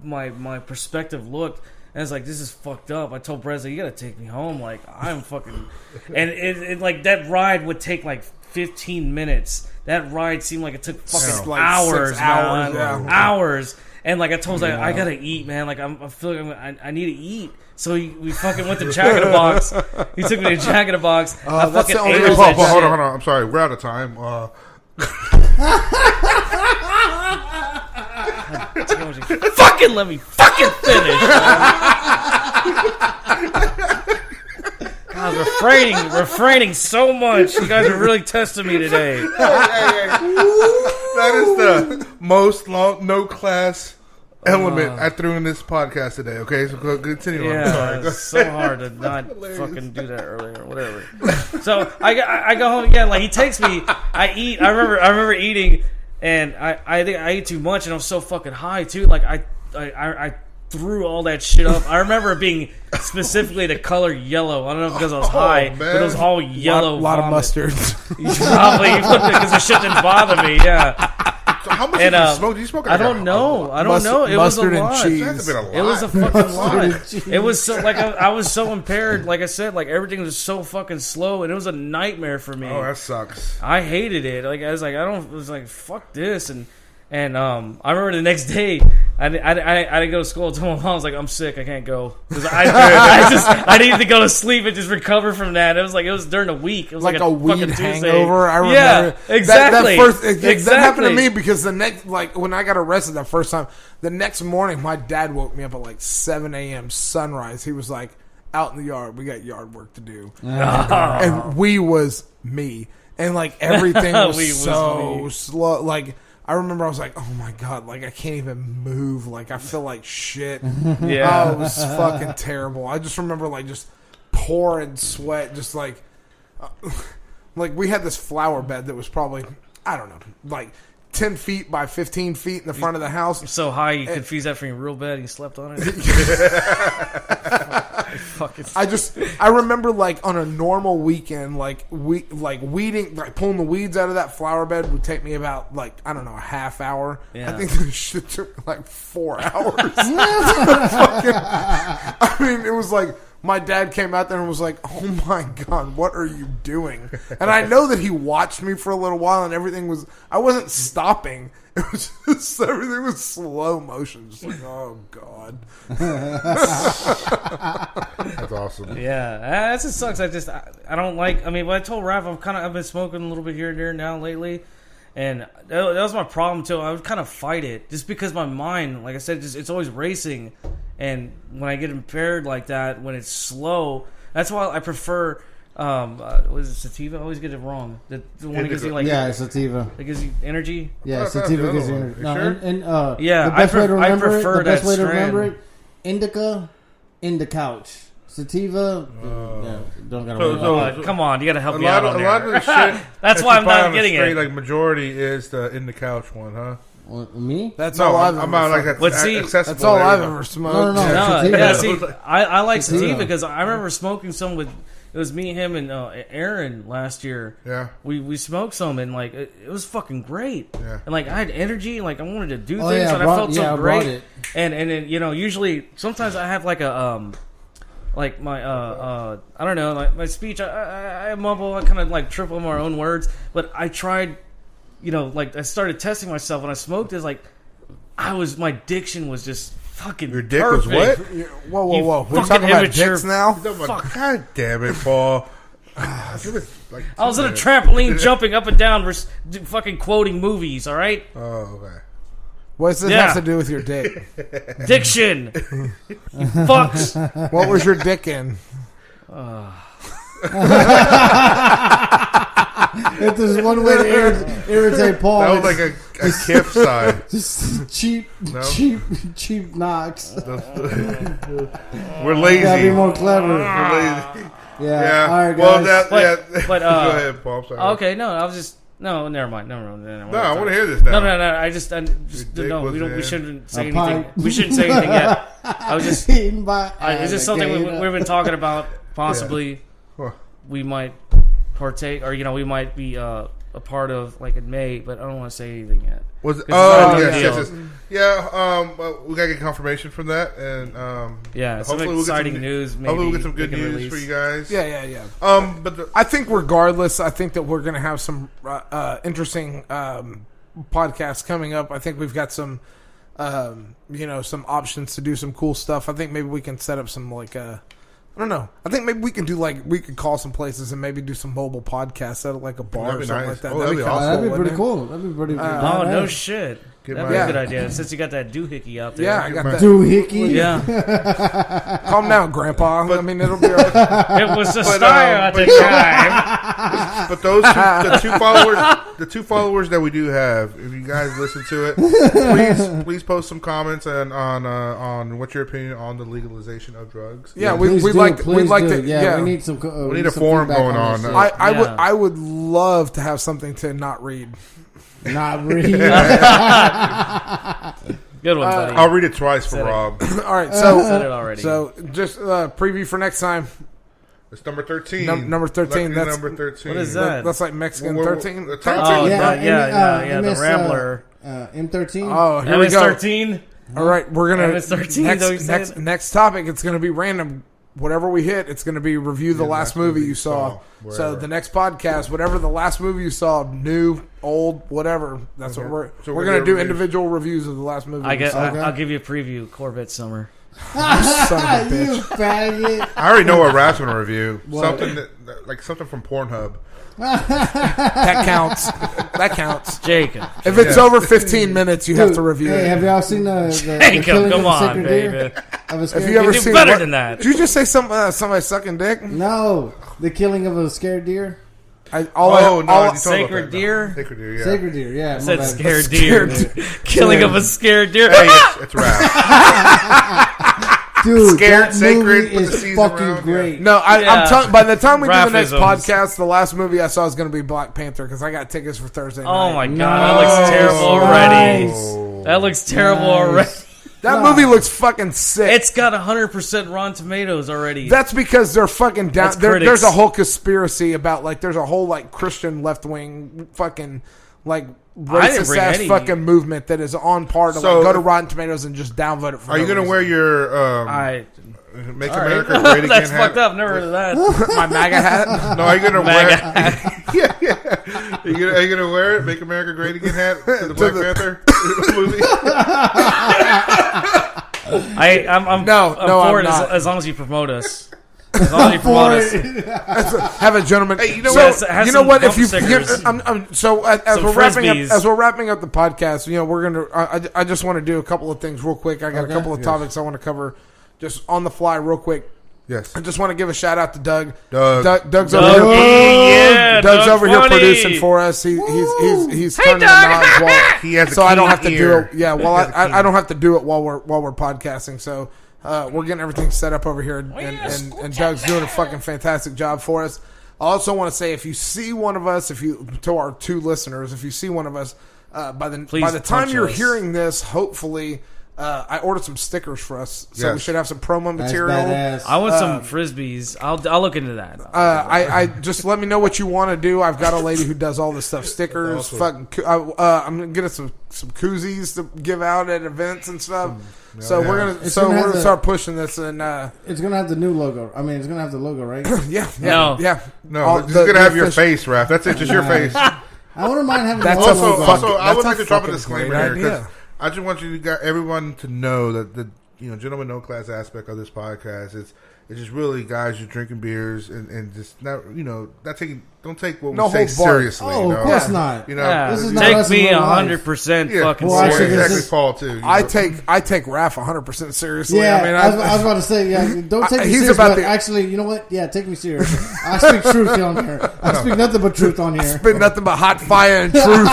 my perspective looked. And it's this is fucked up. I told Brezza, you gotta take me home. I'm fucking. And it that ride would take 15 minutes. That ride seemed like it took fucking hours, 6 hours, hours. And I told him, I gotta eat, man. I'm feeling, I need to eat. So we fucking went to Jack in the Box. He took me to Jack in the Box. I fucking ate hold on. I'm sorry. We're out of time. Fucking let me fucking finish. I was refraining so much. You guys are really testing me today. Hey. That is the most no class element I threw in this podcast today. Okay, so continue on. Yeah, it's so hard to not fucking do that earlier or whatever. So I go home again. Like he takes me. I eat. I remember eating, and I think I ate too much, and I was so fucking high too. Like I threw all that shit up. I remember it being specifically the color yellow. I don't know if because I was high, but it was all yellow. A lot of mustard. Probably because the shit didn't bother me. Yeah. So how much did you smoke? Did you smoke? I don't know. I don't know. It was a lot. It was a fucking lot. It was so like I was so impaired. Like I said, like everything was so fucking slow, and it was a nightmare for me. Oh, that sucks. I hated it. Like I was like, I was like, fuck this, and I remember the next day, I didn't go to school. I told my mom, I was like, I'm sick, I can't go because I needed to go to sleep and just recover from that. It was during the week. It was like a weed fucking hangover. I remember. Yeah, exactly. That happened to me because the next, like when I got arrested that first time, the next morning my dad woke me up at like 7 a.m. sunrise. He was like, out in the yard, we got yard work to do, and we was me, and like everything was so slow, like. I remember I was like, oh my God, like I can't even move. Like I feel like shit. Yeah. Oh, it was fucking terrible. I just remember like just pouring sweat, just like we had this flower bed that was probably, I don't know, like 10 feet by 15 feet in the front of the house. So high you confuse that from your real bed and you slept on it? I remember like on a normal weekend, weeding, like pulling the weeds out of that flower bed would take me about like, I don't know, a half hour. Yeah. I think this shit took like 4 hours. I mean, it was like, my dad came out there and was like, oh my God, what are you doing? And I know that he watched me for a little while and I wasn't stopping. It was just, everything was slow motion. Just like, oh God. That's awesome. Yeah, that just sucks. I don't like, I mean, but I told Raph, I've been smoking a little bit here and there now lately. And that was my problem too. I would kind of fight it just because my mind, like I said, it's always racing. And when I get impaired like that, when it's slow, that's why I prefer. What is it, sativa? I always get it wrong. The one that gives you like it's sativa. It gives you energy. Yeah, sativa gives you energy. No, sure? Yeah, the best way to remember it. Indica, in the couch. Sativa, don't gotta worry about it. Come on, you gotta help me out on a lot of the shit. That's why I'm not getting it. Like majority is the in the couch one, huh? Me? That's all I've ever. That's all I've ever smoked. No. See, I like sativa because I remember smoking some with. It was me, him, and Aaron last year. Yeah, we smoked some and like it was fucking great. Yeah, and like I had energy, like I wanted to do things, and I felt so great. And then usually sometimes I have like a like my I don't know, like my speech. I mumble, I kind of like trip on my own words, but I tried. Like I started testing myself when I smoked. It's like my diction was just fucking. Your dick perfect. was what? Whoa! We're talking about dicks now. Fuck. God damn it, Paul! I was in a trampoline jumping up and down, fucking quoting movies. All right. Oh, okay. What does this have to do with your dick? Diction. You fucks. What was your dick in? If there's one way to irritate Paul, that was like a Kip sign. Just cheap knocks. We're lazy. Gotta be more clever. We're lazy. Yeah. All right, guys. Well, but go ahead, Paul. I'm sorry. Okay, no, I was just never mind. No, I want to hear this now. No. I just no. We shouldn't say anything. We shouldn't say anything yet. I was just. It's just something we've been talking about. Possibly, we might partake, or we might be a part of like in May, but I don't want to say anything yet. Yes. Yeah. We gotta get confirmation from that, and some exciting news. Maybe hopefully, we'll get some good news for you guys. Yeah. But I think regardless, I think that we're gonna have some interesting podcasts coming up. I think we've got some, some options to do some cool stuff. I think maybe we can set up some like I don't know. I think maybe we can do we could call some places and maybe do some mobile podcasts at like a bar or something like that. That'd be awesome. That'd be pretty cool. That'd be pretty. No shit. That'd be a good idea. Since you got that doohickey out there. Yeah, I got that doohickey. Yeah. Calm down, Grandpa. I mean, it'll be. All right. It was a style at the time. but those the two followers that we do have, if you guys listen to it, please post some comments on what's your opinion on the legalization of drugs. Yeah, we'd like to. Yeah, we need some. We need a forum going on. I would love to have something to not read. Not read. Good one, buddy. I'll read it twice for Rob. All right, so said it already. So just preview for next time. It's number 13. Number 13. That's number 13. What is that? That's like Mexican 13. The Oh, yeah, the Rambler. M13. Oh, here we go. MS-13. All right, we're gonna MS-13. next topic. It's gonna be random. Whatever we hit, it's gonna be review the last movie you saw. So the next podcast, whatever the last movie you saw, new, old, whatever. That's what we're gonna do. Individual reviews of the last movie. I'll give you a preview. Corvette Summer. Son of a bitch. You faggot. I already know what Rap's gonna review. Something from Pornhub. That counts. That counts. Jacob. If it's over 15 minutes, you have to review it. Hey, have y'all seen the Jacob, killing come of on, Sacred baby. Deer? Have you ever do seen better than that. Did you just say somebody sucking dick? No, the killing of a scared deer. Sacred Deer? Sacred Deer, yeah. Sacred deer, yeah. I said scared deer. Killing of a scared deer. Hey, it's Rap. Dude, Scared, that Sacred, movie put the is C's fucking around, great. No, I'm telling. By the time we do the next Raphisms. podcast, the last movie I saw is going to be Black Panther because I got tickets for Thursday night. Oh my god, that looks terrible already. That looks terrible already. That movie looks fucking sick. It's got 100% Rotten Tomatoes already. That's because they're fucking down. That's critics. There's a whole conspiracy about there's a whole Christian left wing fucking racist ass fucking movement that is on par to go to Rotten Tomatoes and just downvote it. For Are you going to wear your Make America Great Again That's hat? fucked up. Never heard of that. My MAGA hat? No, are you going to wear it? hat. Yeah. Are you going to wear it? Make America Great Again hat to the Black Panther movie? I'm for it as long as you promote us. As long as you promote us. Have a gentleman. Hey, you know what? You know what? If you stickers. as we're wrapping up the podcast, we're gonna. I just want to do a couple of things real quick. I got a couple of topics I want to cover, just on the fly, real quick. Yes. I just want to give a shout out to Doug. Doug's over here. Yeah, Doug's over here funny. producing for us. He's turning the knobs while he has a so I don't keen have to ear. do it. Yeah, well I don't have to do it while we're podcasting. So we're getting everything set up over here, and Doug's doing a fucking fantastic job for us. I also want to say, if you see one of us, to our two listeners, if you see one of us, by the time you're hearing this, hopefully. I ordered some stickers for us, so we should have some promo material. I want some frisbees. I'll look into that. I just let me know what you want to do. I've got a lady who does all this stuff, stickers. Awesome. I'm gonna get some koozies to give out at events and stuff. So we're gonna start pushing this, and it's gonna have the new logo. I mean, it's gonna have the logo, right? No, it's gonna have your face, Raph. That's it, just your face. I wouldn't mind having that logo. Also, I would like to drop a disclaimer here because idea. I just want everyone to know that the gentleman no class aspect of this podcast is just really guys who drinking beers and just not don't take what we say seriously. Oh, of course not. This is not take me 100% fucking serious. Exactly, Paul too. I take Raph 100% seriously. Yeah, I mean, I was about to say, don't take me serious. Actually, you know what? Yeah, take me serious. I speak truth on here. I speak nothing but truth on here. I speak nothing but hot fire and truth.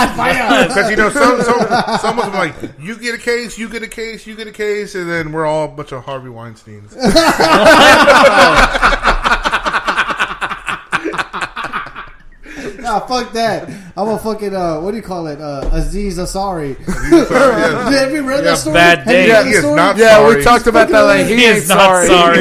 Because someone's like, you get a case, you get a case, you get a case, and then we're all a bunch of Harvey Weinsteins. Nah, fuck that. I'm a fucking, what do you call it? Aziz Ansari. Have you read that story? Bad day. He is not sorry. We talked about that. Like, he is not sorry.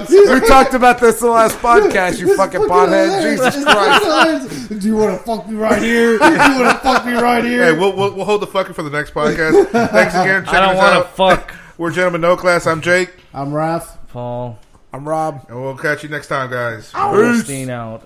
We talked about this in the last podcast, you fucking pothead. Jesus Christ. Do you want to fuck me right here? Do you want to fuck me right here? Hey, we'll hold the fucking for the next podcast. Thanks again. I don't want to fuck. We're Gentlemen No Class. I'm Jake. I'm Raph. Paul. I'm Rob. And we'll catch you next time, guys. Goldstein out.